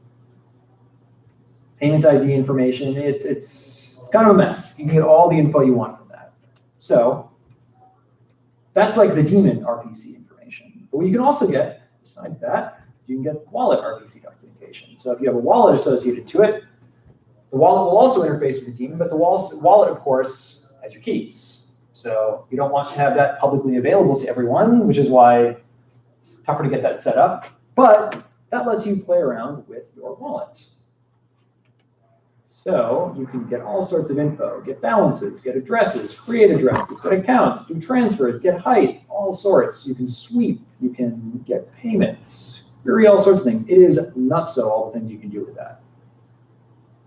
Payment ID information, it's kind of a mess. You can get all the info you want from that. So that's like the daemon RPC information. But what you can also get, besides that, you can get wallet RPC documentation. So if you have a wallet associated to it, the wallet will also interface with the daemon, but the wallet, of course, has your keys. So you don't want to have that publicly available to everyone, which is why it's tougher to get that set up. But that lets you play around with your wallet. So you can get all sorts of info, get balances, get addresses, create addresses, get accounts, do transfers, get height, all sorts. You can sweep, you can get payments, query all sorts of things. It is nutso all the things you can do with that.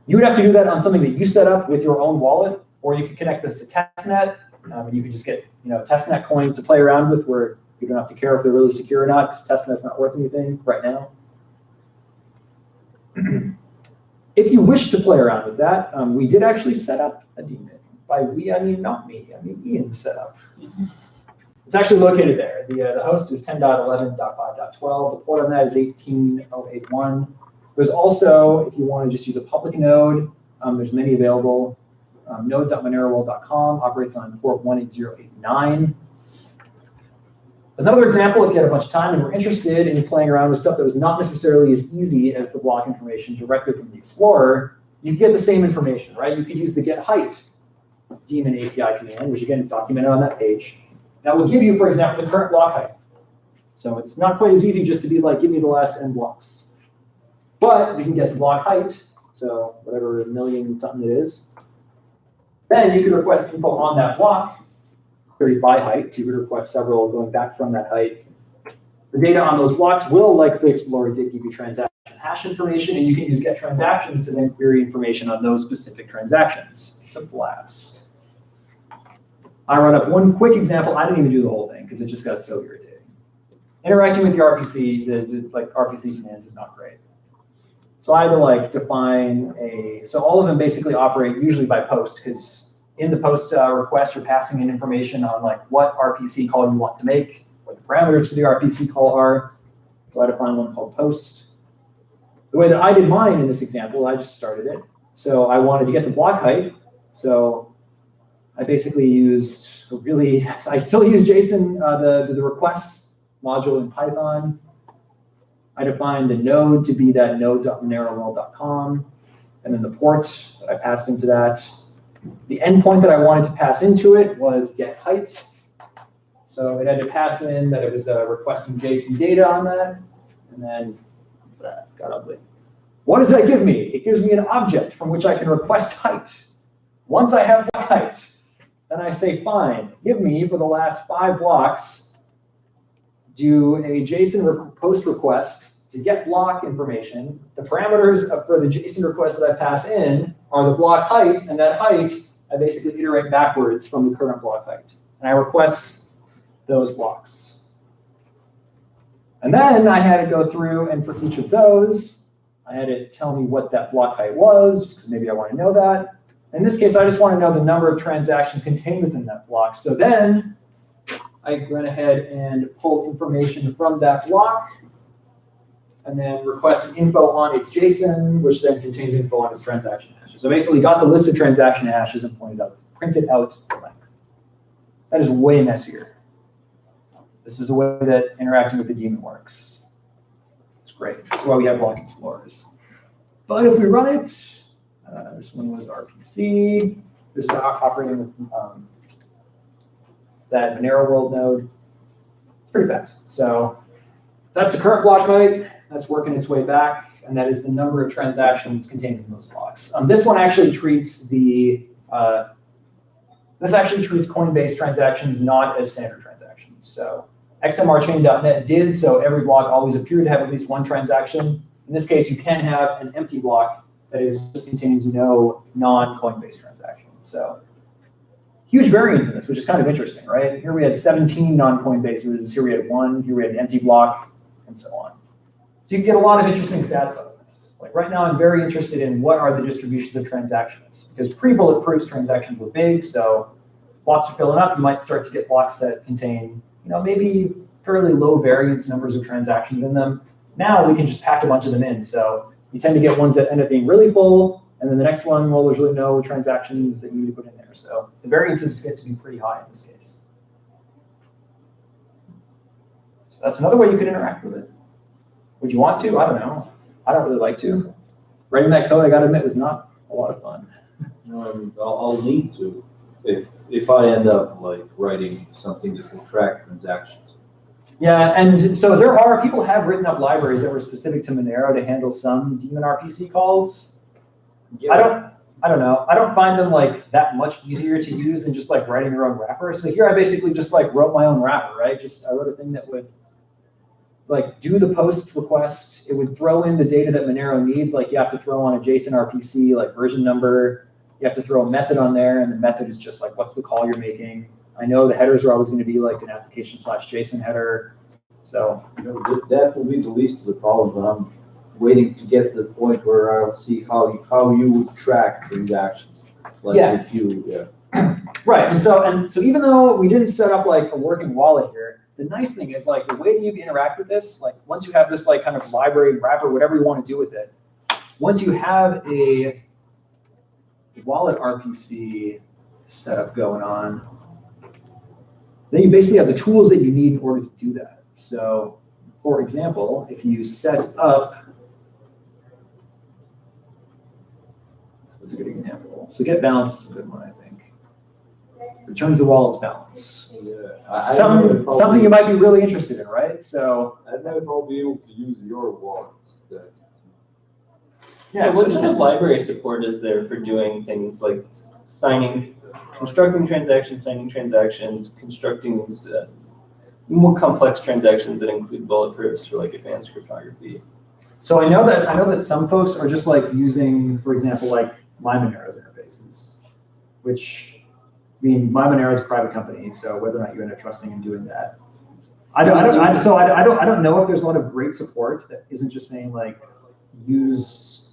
You would have to do that on something that you set up with your own wallet, or you could connect this to testnet, and you could just get testnet coins to play around with where you don't have to care if they're really secure or not, because testnet's not worth anything right now. If you wish to play around with that, we did actually set up a daemon. By we, I mean not me, I mean Ian set up. It's actually located there. The host is 10.11.5.12. The port on that is 18081. There's also, if you want to just use a public node, there's many available. Node.moneroworld.com operates on port 18089. As another example, if you had a bunch of time and were interested in playing around with stuff that was not necessarily as easy as the block information directly from the Explorer, you could get the same information, right? You could use the get height daemon API command, which again is documented on that page. That will give you, for example, the current block height. So it's not quite as easy just to be like, give me the last n blocks. But we can get the block height, so whatever million something it is. Then you can request info on that block, query by height. So you would request several going back from that height. The data on those blocks will, like the Explorer did, give you transaction hash information, and you can use get transactions to then query information on those specific transactions. It's a blast. I run up one quick example. I didn't even do the whole thing because it just got so irritating. Interacting with the RPC, the RPC commands is not great. So I had to define so all of them basically operate usually by post, because in the post request, you're passing in information on what RPC call you want to make, what the parameters for the RPC call are. So I defined one called post. The way that I did mine in this example, I just started it. So I wanted to get the block height. So I basically used I still use JSON, the requests module in Python. I defined the node to be that node.moneroworld.com, and then the port that I passed into that. The endpoint that I wanted to pass into it was get height. So it had to pass in that it was requesting JSON data on that, and then that got ugly. What does that give me? It gives me an object from which I can request height. Once I have the height, then I say, fine, give me, for the last 5 blocks, do a JSON post request to get block information. The parameters for the JSON request that I pass in are the block height, and that height, I basically iterate backwards from the current block height. And I request those blocks. And then I had to go through, and for each of those, I had to tell me what that block height was, because maybe I want to know that. In this case, I just want to know the number of transactions contained within that block. So then I went ahead and pulled information from that block, and then requested info on its JSON, which then contains info on its transaction hashes. So basically got the list of transaction hashes and printed out the length. That is way messier. This is the way that interacting with the daemon works. It's great. That's why we have block explorers. But if we run it, this one was RPC. This is operating with that Monero World node. Pretty fast. So that's the current block height. That's working its way back. and that is the number of transactions contained in those blocks. This one actually treats Coinbase transactions not as standard transactions. So XMRchain.net did, so every block always appeared to have at least one transaction. In this case, you can have an empty block that just contains no non-Coinbase transactions. So huge variance in this, which is kind of interesting, right? Here we had 17 non-Coinbases, here we had one, here we had an empty block, and so on. So you can get a lot of interesting stats out of this. Like right now, I'm very interested in what are the distributions of transactions, because pre-bulletproofs transactions were big, so blocks are filling up, you might start to get blocks that contain, maybe fairly low variance numbers of transactions in them. Now we can just pack a bunch of them in. So you tend to get ones that end up being really full, and then the next one, well, there's really no transactions that you need to put in there. So the variances get to be pretty high in this case. So that's another way you can interact with it. Would you want to? I don't know. I don't really like to. Writing that code, I gotta admit, was not a lot of fun. I'll need to, if I end up like writing something that will track transactions. Yeah, and so people have written up libraries that were specific to Monero to handle some daemon RPC calls. Yeah. I don't know. I don't find them like that much easier to use than just like writing your own wrapper. So here I basically just like wrote my own wrapper, right? I wrote a thing that would like do the post request. It would throw in the data that Monero needs. Like you have to throw on a JSON RPC, like version number. You have to throw a method on there, and the method is just like, what's the call you're making? I know the headers are always going to be like an application/JSON header. So That will be the least of the problem, but I'm waiting to get to the point where I'll see how you would track transactions. Like Yeah. if you, right, and so even though we didn't set up like a working wallet here, the nice thing is like the way you interact with this, like once you have this like kind of library, wrapper, whatever you want to do with it, once you have a wallet RPC setup going on, then you basically have the tools that you need in order to do that. So, for example, if you set up, what's a good example? So get balance is a good one, I think. Returns the wallet's balance. Something you might be really interested in, right? So I don't know if I'll be able to use your wallet. Yeah, what kind of library support is there for doing things like constructing transactions, signing transactions, constructing these more complex transactions that include bulletproofs for like advanced cryptography? So I know that some folks are just like using, for example, like MyMonero's interfaces, which MyMonero is a private company, so whether or not you end up trusting and doing that, I don't know if there's a lot of great support that isn't just saying like use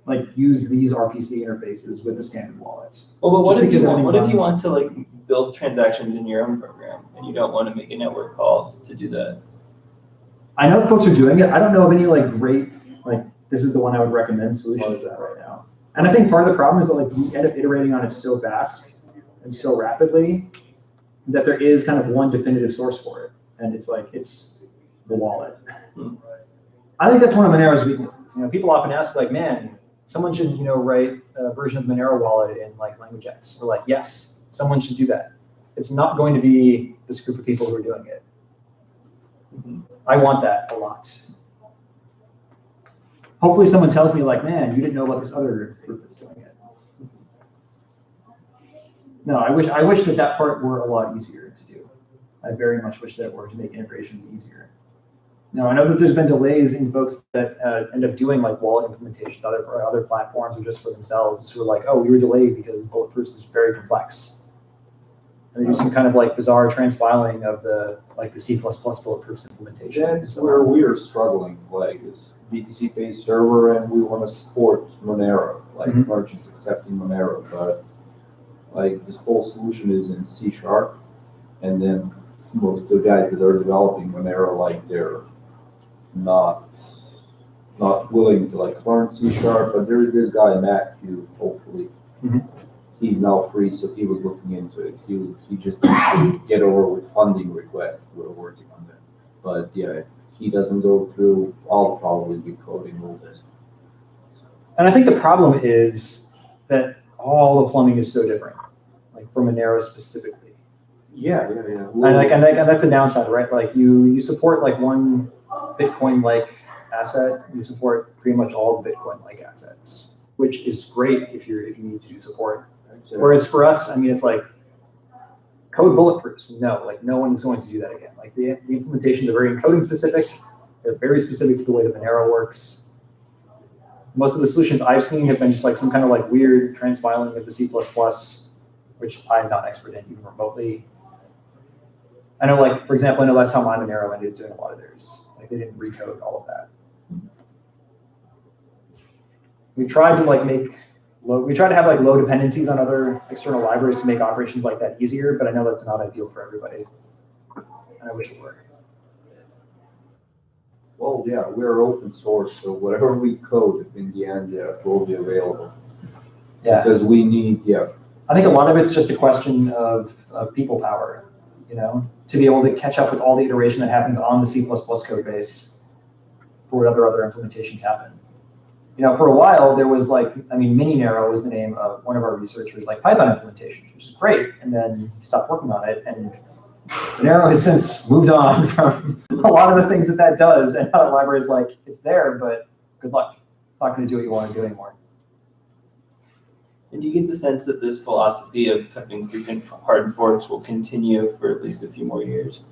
these RPC interfaces with the standard wallet. Well, but what if you runs. want to like build transactions in your own program and you don't want to make a network call to do that? I know folks are doing it. I don't know of any like great, like this is the one I would recommend solutions to that right now. And I think part of the problem is that like you end up iterating on it so fast and so rapidly that there is kind of one definitive source for it. And it's the wallet. I think that's one of Monero's weaknesses. People often ask like, man, someone should, write a version of Monero wallet in like language X. We're like, yes, someone should do that. It's not going to be this group of people who are doing it. I want that a lot. Hopefully someone tells me like, man, you didn't know about this other group that's doing it. No, I wish that part were a lot easier to do. I very much wish that were to make integrations easier. Now, I know that there's been delays in folks that end up doing like wallet implementations for other platforms or just for themselves who are like, oh, we were delayed because Bulletproofs is very complex. And they do some kind of like bizarre transfiling of the C++ Bulletproofs implementation. That's where we are struggling, like is BTC-based server, and we want to support Monero, like merchants accepting Monero, but like this whole solution is in C#, and then most of the guys that are developing Monero, like they're not willing to like learn C#, but there's this guy Matt who hopefully he's now free, so he was looking into it. He just needs to get over with funding requests. We're working on that, but yeah, if he doesn't go through, I'll probably be coding all this. And I think the problem is that all the plumbing is so different, like for Monero specifically. Yeah. And that's a downside, right? Like you support like one Bitcoin like asset, you support pretty much all the Bitcoin-like assets, which is great if you need to do support. Whereas for us, I mean, it's like code bulletproofs. No, like no one is going to do that again. Like the implementations are very encoding specific. They're very specific to the way that Monero works. Most of the solutions I've seen have been just like some kind of like weird transpiling of the C++, which I'm not an expert in even remotely. I know, like, for example, I know that's how my Monero ended up doing a lot of theirs. Like they didn't recode all of that. We tried to like we try to have like low dependencies on other external libraries to make operations like that easier, but I know that's not ideal for everybody. And I wish it were. Well, yeah, we're open source, so whatever we code, in the end, will be available. Yeah. Because we need, I think a lot of it's just a question of people power, you know, to be able to catch up with all the iteration that happens on the C++ code base for whatever other implementations happen. You know, for a while there was like, I mean, Mininero was the name of one of our researchers, like Python implementation, which is great. And then he stopped working on it. And Monero has since moved on from a lot of the things that does. And now the library is like, it's there, but good luck. It's not going to do what you want to do anymore. And do you get the sense that this philosophy of having frequent hard forks will continue for at least a few more years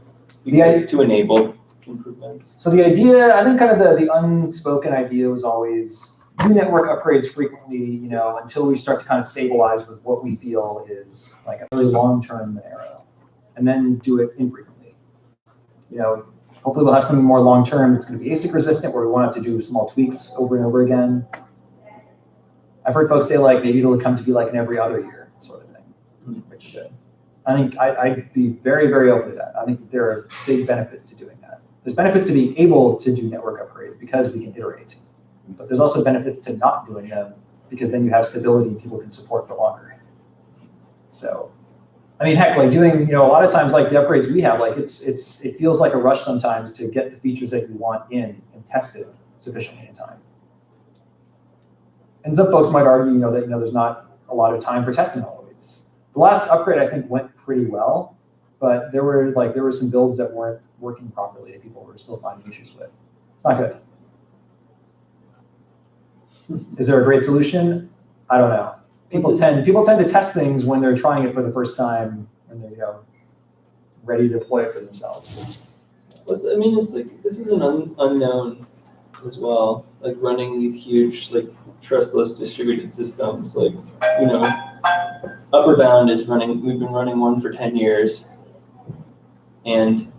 to enable improvements? So the idea, I think kind of the unspoken idea was always do network upgrades frequently, you know, until we start to kind of stabilize with what we feel is like a really long-term Monero, and then do it infrequently. You know, hopefully we'll have something more long-term that's going to be ASIC resistant where we won't have to do small tweaks over and over again. I've heard folks say like maybe it'll come to be like an every other year sort of thing, which I think I'd be very, very open to that. I think there are big benefits to doing that. There's benefits to being able to do network upgrades because we can iterate, but there's also benefits to not doing them because then you have stability and people can support for longer. So, I mean, heck, like doing, you know, a lot of times like the upgrades we have, like it feels like a rush sometimes to get the features that you want in and tested sufficiently in time. And some folks might argue, you know, that there's not a lot of time for testing always. The last upgrade I think went pretty well, but there were some builds that weren't working properly that people were still finding issues with. It's not good. Is there a great solution? I don't know. People tend to test things when they're trying it for the first time and they're ready to deploy it for themselves. I mean, it's like this is an unknown as well. Like running these huge like trustless distributed systems. Like, you know, Upper Bound is running. We've been running one for 10 years, and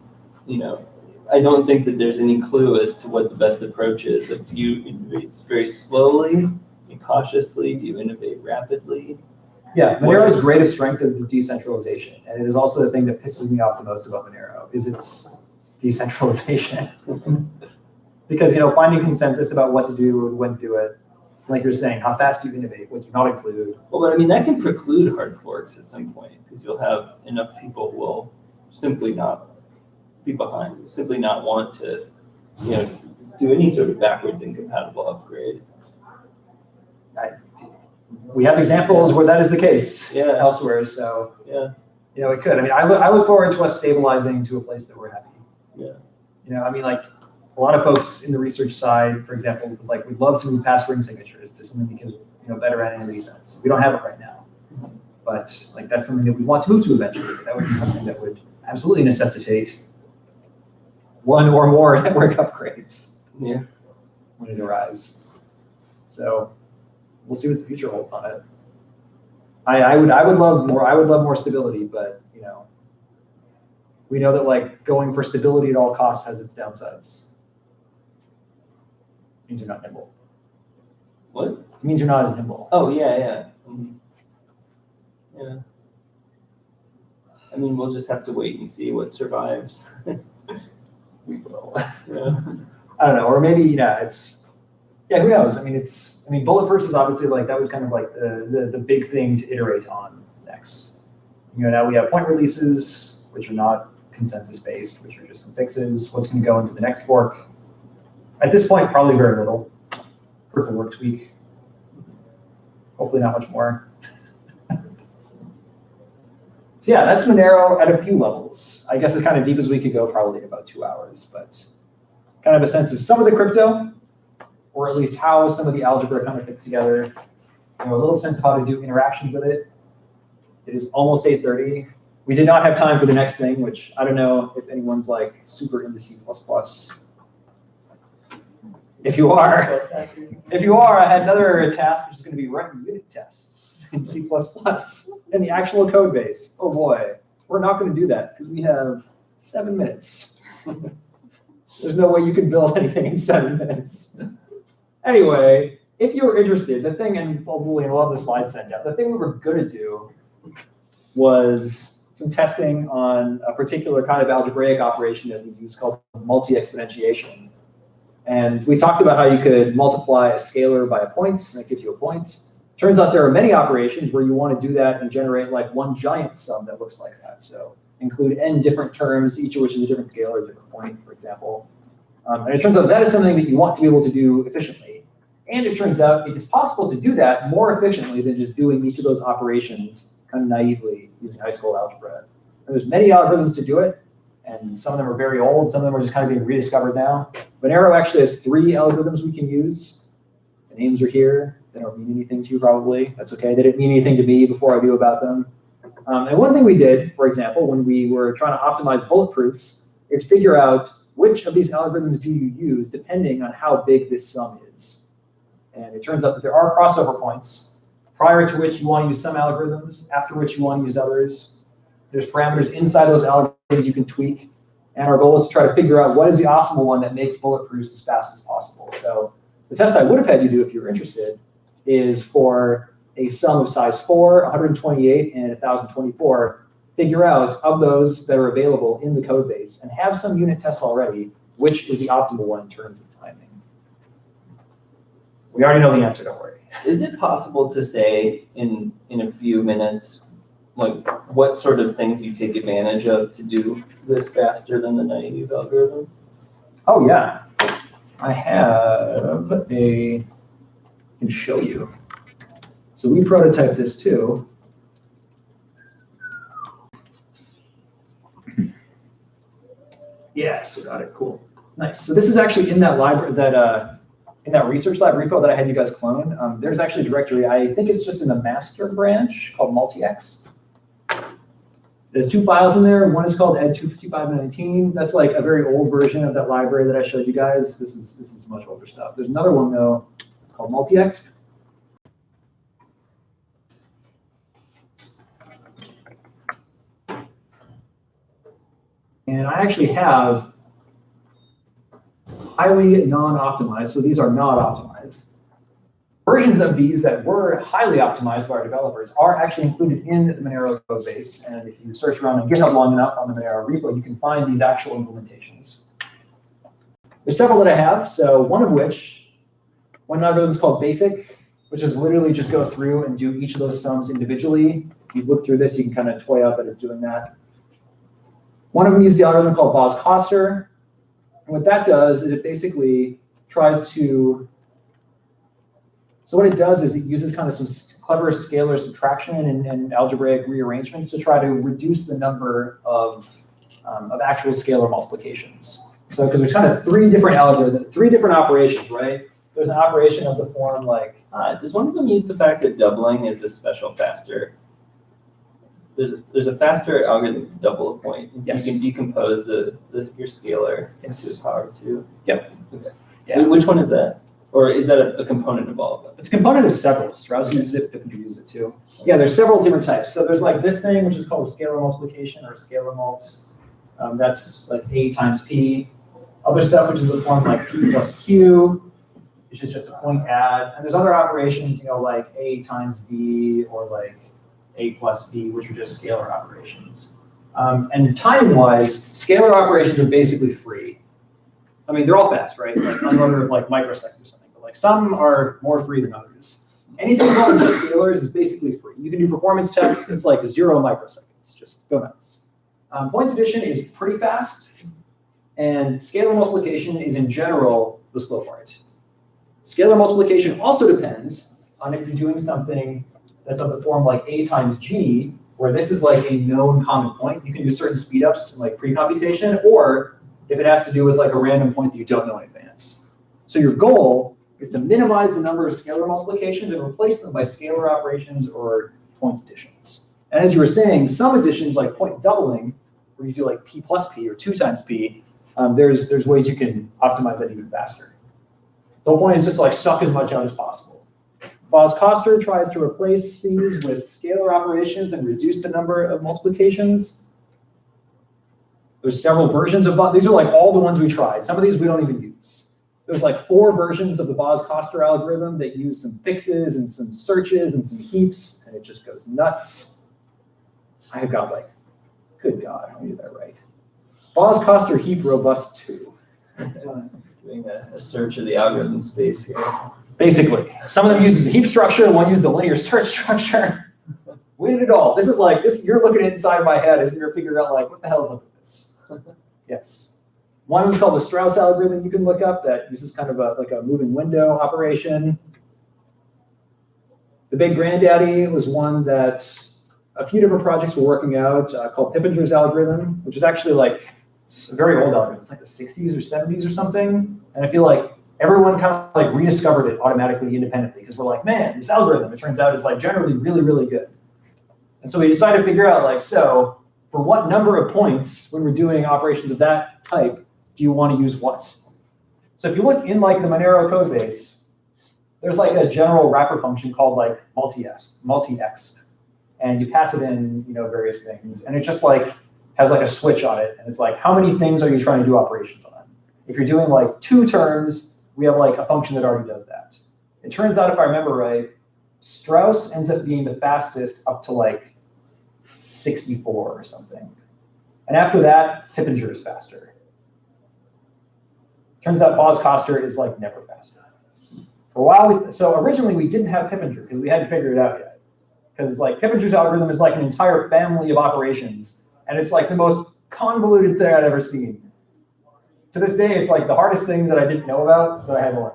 you know, I don't think that there's any clue as to what the best approach is. Like, do you innovate very slowly and cautiously? Do you innovate rapidly? Yeah, Monero's greatest strength is decentralization, and it is also the thing that pisses me off the most about Monero is its decentralization. Because, you know, finding consensus about what to do and when to do it, like you're saying, how fast do you innovate, what do you not include? Well, but I mean, that can preclude hard forks at some point because you'll have enough people who will simply not be behind, simply not want to, you know, do any sort of backwards incompatible upgrade. We have examples where that is the case elsewhere, so yeah, you know, it could. I mean, I look forward to us stabilizing to a place that we're happy. Yeah. You know, I mean, like a lot of folks in the research side, for example, like we'd love to move past ring signatures to something that gives, you know, better identity sets. We don't have it right now, but like that's something that we want to move to eventually. That would be something that would absolutely necessitate one or more network upgrades. Yeah. When it arrives. So we'll see what the future holds on it. I would love more stability, but you know, we know that like going for stability at all costs has its downsides. It means you're not nimble. What? It means you're not as nimble. Oh yeah, yeah. Mm-hmm. Yeah. I mean, we'll just have to wait and see what survives. We will. Yeah. I don't know, or maybe who knows? I mean, bulletproofs is obviously like that was kind of like the big thing to iterate on next. You know, now we have point releases, which are not consensus based, which are just some fixes. What's going to go into the next fork? At this point, probably very little. Proof of work tweak. Hopefully not much more. So yeah, that's Monero at a few levels. I guess as kind of deep as we could go, probably about 2 hours, but kind of a sense of some of the crypto, or at least how some of the algebra kind of fits together. A little sense of how to do interactions with it. It is almost 8:30. We did not have time for the next thing, which I don't know if anyone's like super into C++. If you are, I had another task which is going to be writing unit tests in C++ in the actual code base. Oh boy, we're not going to do that because we have 7 minutes. There's no way you can build anything in 7 minutes. Anyway, if you were interested, the thing, and hopefully we'll have the slides sent out, the thing we were going to do was some testing on a particular kind of algebraic operation that we use called multi-exponentiation. And we talked about how you could multiply a scalar by a point, and that gives you a point. Turns out there are many operations where you want to do that and generate like one giant sum that looks like that. So include n different terms, each of which is a different scale or a different point, for example. And it turns out that is something that you want to be able to do efficiently. And it turns out it is possible to do that more efficiently than just doing each of those operations kind of naively using high school algebra. And there's many algorithms to do it, and some of them are very old, some of them are just kind of being rediscovered now. Monero actually has 3 algorithms we can use. The names are here. They don't mean anything to you probably. That's okay. They didn't mean anything to me before I knew about them. And one thing we did, for example, when we were trying to optimize bulletproofs, is figure out which of these algorithms do you use depending on how big this sum is. And it turns out that there are crossover points, prior to which you want to use some algorithms, after which you want to use others. There's parameters inside those algorithms you can tweak. And our goal is to try to figure out what is the optimal one that makes bulletproofs as fast as possible. So the test I would have had you do if you were interested is for a sum of size 4, 128, and 1024, figure out of those that are available in the code base and have some unit tests already, which is the optimal one in terms of timing. We already know the answer, don't worry. Is it possible to say in a few minutes, like what sort of things you take advantage of to do this faster than the naive algorithm? Oh yeah, I have I can show you. So we prototyped this too. Yes, we got it. Cool, nice. So this is actually in that library, in that research lab repo that I had you guys clone. There's actually a directory. I think it's just in the master branch called multi-x. There's 2 files in there. One is called ed25519. That's like a very old version of that library that I showed you guys. This is much older stuff. There's another one though called multi-x. And I actually have highly non-optimized, so these are not optimized. Versions of these that were highly optimized by our developers are actually included in the Monero code base. And if you search around on GitHub long enough on the Monero repo, you can find these actual implementations. There's several that I have. So one algorithm is called basic, which is literally just go through and do each of those sums individually. If you look through this, you can kind of toy up that it's doing that. One of them uses the algorithm called Bose-Koster. And what that does is it basically tries to, so what it does is it uses kind of some clever scalar subtraction and algebraic rearrangements to try to reduce the number of actual scalar multiplications. So because there's kind of 3 different algorithms, 3 different operations, right? There's an operation of the form like, does one of them use the fact that doubling is a special faster? There's a faster algorithm to double a point, and so Yes. you can decompose your scalar Yes. into the power of 2. Yep. Okay. Yeah. Which one is that? Or is that a component of all of them? it's a component of several. Strauss uses it, Pippin uses it too. Yeah, there's several different types. So there's like this thing, which is called a scalar multiplication or a scalar mult. That's like A times P. Other stuff, which is the form like P plus Q, which is just a point add. And there's other operations, like A times B or like A plus B, which are just scalar operations. And time-wise, scalar operations are basically free. I mean, they're all fast, right? Like on the order of like microseconds or something. But like some are more free than others. Anything involving just scalars is basically free. You can do performance tests. It's like 0 microseconds. Just go nuts. Points addition is pretty fast, and scalar multiplication is in general the slow part. Scalar multiplication also depends on if you're doing something that's of the form like A times G, where this is like a known common point. You can do certain speedups in like pre-computation, or if it has to do with like a random point that you don't know in advance. So your goal is to minimize the number of scalar multiplications and replace them by scalar operations or point additions. And as you were saying, some additions like point doubling, where you do like p plus p or 2 times p, there's ways you can optimize that even faster. The whole point is just to like suck as much out as possible. Bose-Coster tries to replace C's with scalar operations and reduce the number of multiplications. There's several versions of these are like all the ones we tried. Some of these we don't even use. There's like 4 versions of the Bose-Coster algorithm that use some fixes and some searches and some heaps, and it just goes nuts. I've got like, good God, I did that right. Bose-Coster heap robust 2. Doing a search of the algorithm space here. Basically, some of them use a heap structure, one uses a linear search structure. We did it all. This is like this. You're looking inside my head as you're figuring out like what the hell's up with this. Yes. One was called the Strauss algorithm you can look up that uses kind of like a moving window operation. The big granddaddy was one that a few different projects were working out called Pippinger's algorithm, which is actually like it's a very old algorithm. It's like the 60s or 70s or something. And I feel like everyone kind of like rediscovered it automatically independently because we're like, man, this algorithm, it turns out, is like generally really, really good. And so we decided to figure out like, so for what number of points when we're doing operations of that type, do you want to use what? So if you look in like the Monero code base, there's like a general wrapper function called like multi-exp. And you pass it in, various things. And it just like has like a switch on it. And it's like, how many things are you trying to do operations on? If you're doing like 2 terms, we have like a function that already does that. It turns out, if I remember right, Strauss ends up being the fastest up to like 64 or something. And after that, Pippinger is faster. Turns out Bose-Coster is like never faster. For a while, so originally we didn't have Pippinger because we hadn't figured it out yet. Because like Pippinger's algorithm is like an entire family of operations, and it's like the most convoluted thing I've ever seen. To this day, it's like the hardest thing that I didn't know about that I had to learn.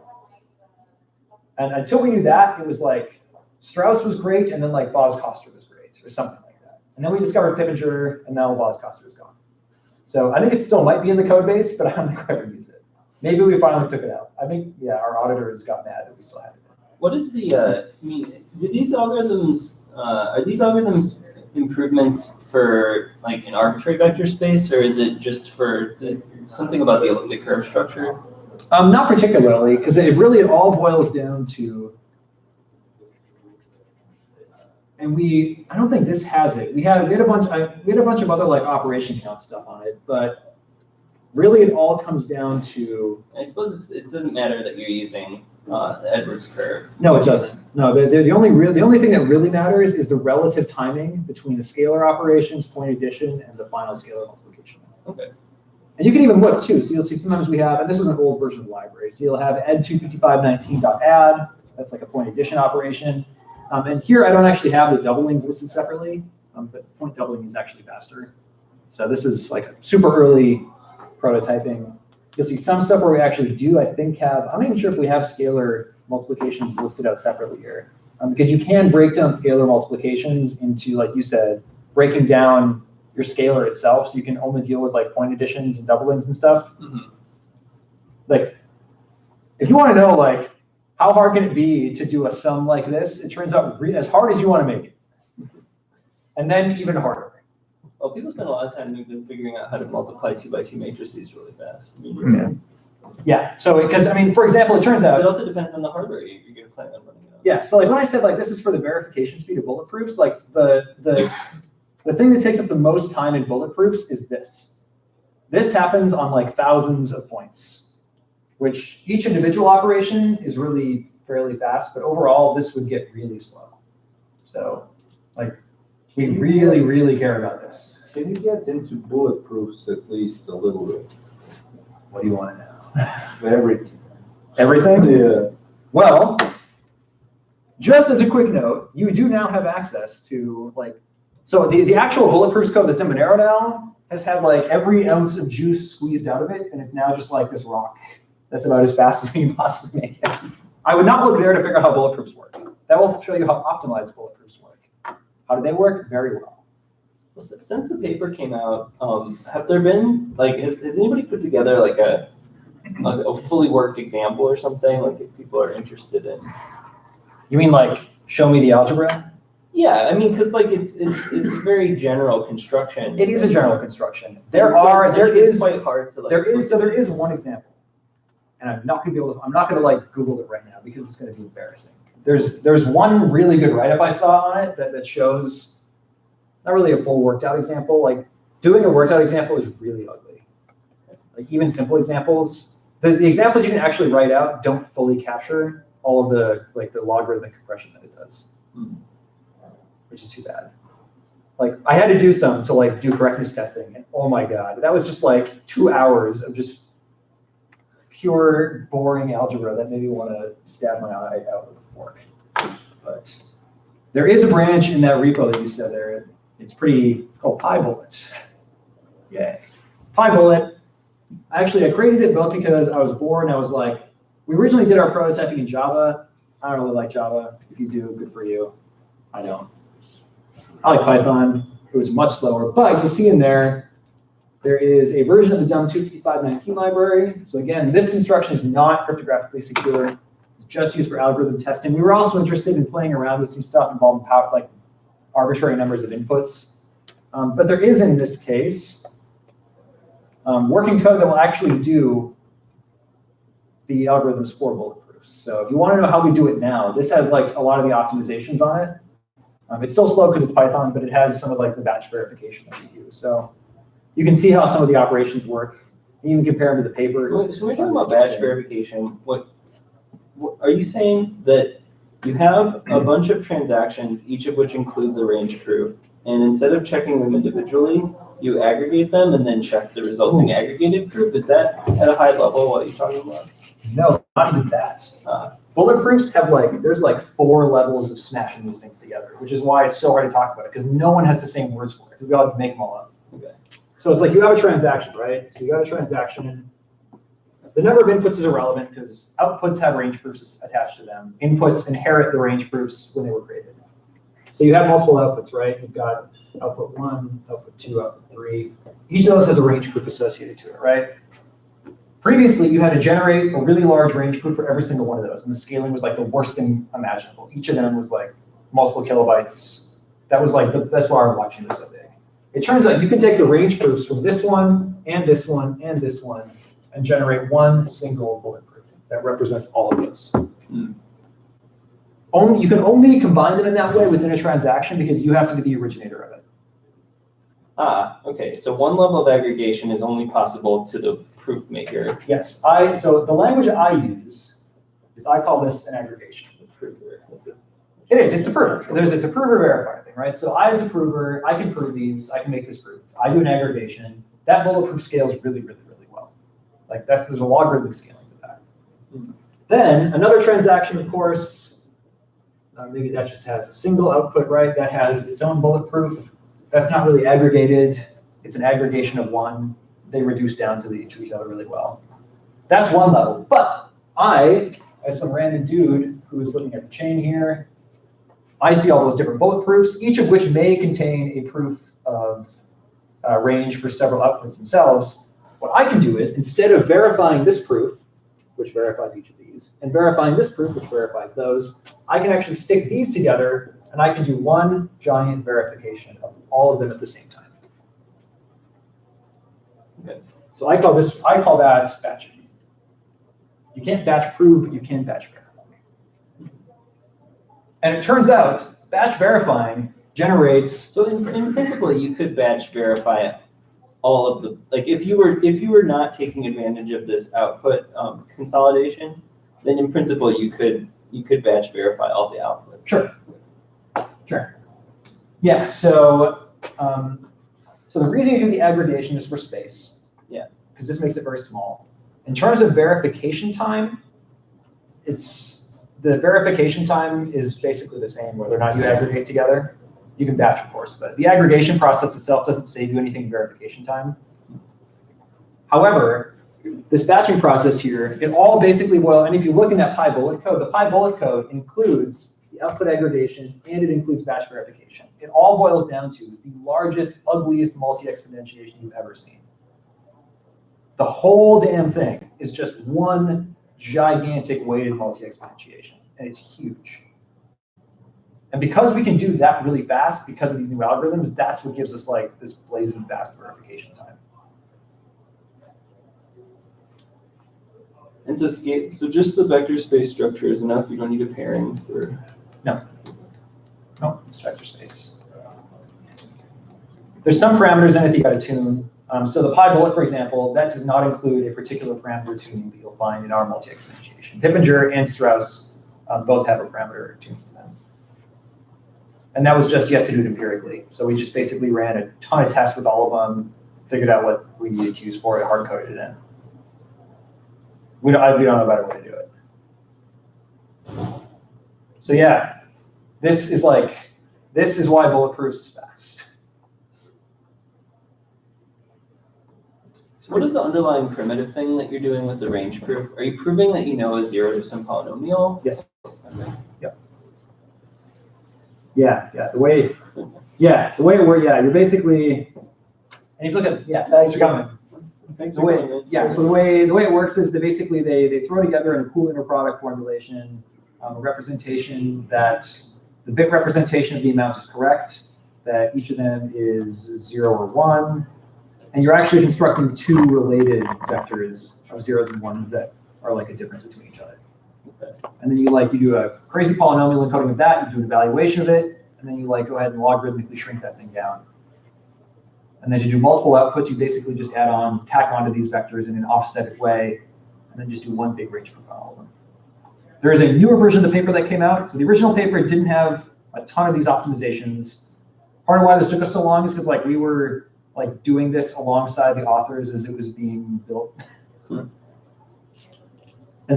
And until we knew that, it was like Strauss was great, and then like Bose-Coster was great, or something like that. And then we discovered Pippinger, and now Bose-Coster is gone. So I think it still might be in the code base, but I don't think I ever use it. Maybe we finally took it out. I think, yeah, our auditors got mad that we still had it. What is the, do these algorithms, are these algorithms improvements for like an arbitrary vector space, or is it just for something about the elliptic curve structure? Not particularly, because it all boils down to, and I don't think this has it. We had a bunch of other like operation count stuff on it, but really it all comes down to. I suppose it doesn't matter that you're using the Edwards curve. No, it doesn't. No, the only thing that really matters is the relative timing between the scalar operations, point addition, and the final scalar multiplication. Okay. And you can even look too. So you'll see sometimes we have, and this is an old version of the library. So you'll have ed25519.add. That's like a point addition operation. And here I don't actually have the doublings listed separately, but point doubling is actually faster. So this is like super early prototyping. You'll see some stuff where we actually do, I think, have, I'm not even sure if we have scalar multiplications listed out separately here. Because you can break down scalar multiplications into, like you said, breaking down your scalar itself, so you can only deal with like point additions and doublings and stuff. Mm-hmm. Like, if you want to know like how hard can it be to do a sum like this, it turns out as hard as you want to make it, and then even harder. Well, people spend a lot of time figuring out how to multiply 2x2 matrices really fast. I mean, Yeah. So because for example, it turns out it also depends on the hardware you're going to plan on running it on. Yeah. So like when I said like this is for the verification speed of bulletproofs, like the thing that takes up the most time in bulletproofs is this. This happens on like thousands of points, which each individual operation is really fairly fast, but overall this would get really slow. So like we really, really care about this. Can you get into bulletproofs at least a little bit? What do you want to know? Everything. Everything? Yeah. Well, just as a quick note, you do now have access to like, so the actual bulletproofs code that's in Monero now has had like every ounce of juice squeezed out of it, and it's now just like this rock that's about as fast as we can possibly make it. I would not look there to figure out how bulletproofs work. That will show you how optimized bulletproofs work. How do they work? Very well. Since the paper came out, have there been, like, has anybody put together like a fully worked example or something, like if people are interested in? You mean like, show me the algebra? Yeah, I mean, because like it's a very general construction. It is a general construction. So it's It's quite hard to like. there is one example. And I'm not gonna like Google it right now because it's gonna be embarrassing. There's one really good write-up I saw on it that shows, not really a full worked out example, like doing a worked out example is really ugly. Like even simple examples, the examples you can actually write out don't fully capture all of the logarithmic compression that it does, which is too bad. Like I had to do some to like do correctness testing, and oh my god, that was just like 2 hours of just pure boring algebra that made me want to stab my eye out with a fork. But there is a branch in that repo that you said there. It's called PyBullet. Yay. PyBullet. I created it both because I was bored and I was like, we originally did our prototyping in Java. I don't really like Java. If you do, good for you. I don't. I like Python. It was much slower, but you see in there is a version of the dumb 25519 library. So again, this construction is not cryptographically secure. It's just used for algorithm testing. We were also interested in playing around with some stuff involving power, like arbitrary numbers of inputs. But there is, in this case, working code that will actually do the algorithms for bulletproofs. So if you want to know how we do it now, this has like a lot of the optimizations on it. It's still slow because it's Python, but it has some of like the batch verification that we use. So you can see how some of the operations work. You can compare them to the paper. So when you're talking about batch verification, what are you saying that you have a bunch of transactions, each of which includes a range proof, and instead of checking them individually, you aggregate them and then check the resulting aggregated proof? Is that at a high level what you're talking about? No, not even that. Bulletproofs have there's 4 levels of smashing these things together, which is why it's so hard to talk about it, because no one has the same words for it, because we all make them all up. Okay. So it's like you have a transaction, right? So you got a transaction. The number of inputs is irrelevant because outputs have range proofs attached to them. Inputs inherit the range proofs when they were created. So you have multiple outputs, right? You've got output 1, output 2, output 3. Each of those has a range proof associated to it, right? Previously, you had to generate a really large range proof for every single one of those, and the scaling was like the worst thing imaginable. Each of them was like multiple kilobytes. That was like that's why our blockchain was so big. It turns out you can take the range proofs from this one and this one and this one and generate one single bulletproof that represents all of those. You can only combine them in that way within a transaction because you have to be the originator of it. Ah, okay. So one level of aggregation is only possible to the proof maker. Yes, so the language I use is I call this an aggregation. It is, it's a prover. It's a prover verifier thing, right? So I as a prover, I can prove these, I can make this proof. I do an aggregation. That bulletproof scales really, really, really well. Like there's a logarithmic scaling to that. Then another transaction, of course, maybe that just has a single output, right? That has its own bulletproof. That's not really aggregated. It's an aggregation of one. They reduce down to each other really well. That's one level. But I, as some random dude who is looking at the chain here, I see all those different bulletproofs, each of which may contain a proof of range for several outputs themselves. What I can do is, instead of verifying this proof, which verifies each of these, and verifying this proof, which verifies those, I can actually stick these together, and I can do one giant verification of all of them at the same time. Okay. So I call that batching. You can't batch prove, but you can batch verify. And it turns out batch verifying generates. So in principle, you could batch verify all of the, like if you were not taking advantage of this output consolidation, then in principle you could batch verify all the outputs. Sure. Yeah. So so the reason you do the aggregation is for space. Yeah. Because this makes it very small. In terms of verification time, the verification time is basically the same whether or not you aggregate together. You can batch, of course, but the aggregation process itself doesn't save you anything in verification time. However, this batching process here, it all basically, and if you look in that PyBullet code, the PyBullet code includes the output aggregation, and it includes batch verification. It all boils down to the largest, ugliest multi-exponentiation you've ever seen. The whole damn thing is just one gigantic weighted multi-exponentiation, and it's huge. And because we can do that really fast, because of these new algorithms, that's what gives us like this blazing fast verification time. And so just the vector space structure is enough. You don't need a pairing for. No, it's vector space. There's some parameters in it that you got to tune. So the pi bullet, for example, that does not include a particular parameter tuning that you'll find in our multi-exponentiation. Hippinger and Strauss both have a parameter tuning to them. And that was just, you have to do it empirically. So we just basically ran a ton of tests with all of them, figured out what we needed to use for it, hard-coded it in. We don't know a better way to do it. So yeah, this is why Bulletproof's fast. So what is the underlying primitive thing that you're doing with the range proof? Are you proving that you know a zero to some polynomial? Yes. Okay. Yep. Yeah. The way it works. Yeah, you're basically. And if you look at thanks for coming. Thanks The for way, coming. yeah. So the way it works is that basically they throw together in a cool inner product formulation a representation that the bit representation of the amount is correct, that each of them is 0 or 1, and you're actually constructing two related vectors of zeros and ones that are like a difference between each other. Okay. And then you do a crazy polynomial encoding of that, you do an evaluation of it, and then you go ahead and logarithmically shrink that thing down. And then you do multiple outputs, you basically just tack onto these vectors in an offsetted way, and then just do one big range proof on all of them. There is a newer version of the paper that came out. So the original paper didn't have a ton of these optimizations. Part of why this took us so long is because we were doing this alongside the authors as it was being built. And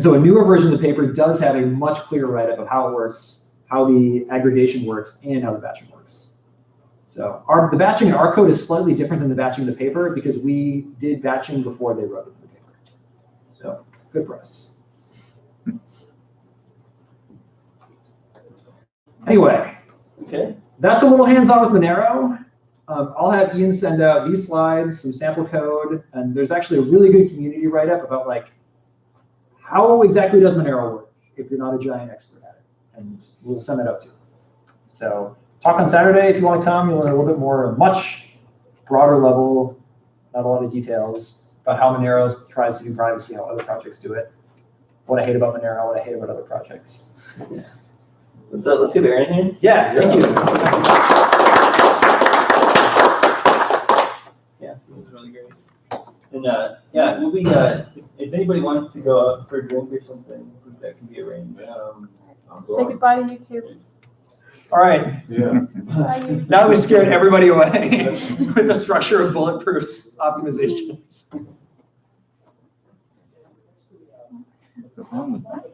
so a newer version of the paper does have a much clearer write-up of how it works, how the aggregation works, and how the batching works. So the batching in our code is slightly different than the batching in the paper because we did batching before they wrote it in the paper. So good for us. Anyway, Okay. that's a little hands-on with Monero. I'll have Ian send out these slides, some sample code, and there's actually a really good community write-up about how exactly does Monero work if you're not a giant expert at it, and we'll send that out too. So talk on Saturday if you want to come. You'll learn a little bit more, a much broader level, not a lot of details, about how Monero tries to do privacy, how other projects do it, what I hate about Monero, what I hate about other projects. Let's get Aaron here. Yeah, thank you. Yeah, this is really great. And we'll be if anybody wants to go out for a drink or something, that can be arranged. Say goodbye to YouTube. All right. Yeah. Bye, YouTube. Now we scared everybody away with the structure of Bulletproof's optimizations. What's wrong with that?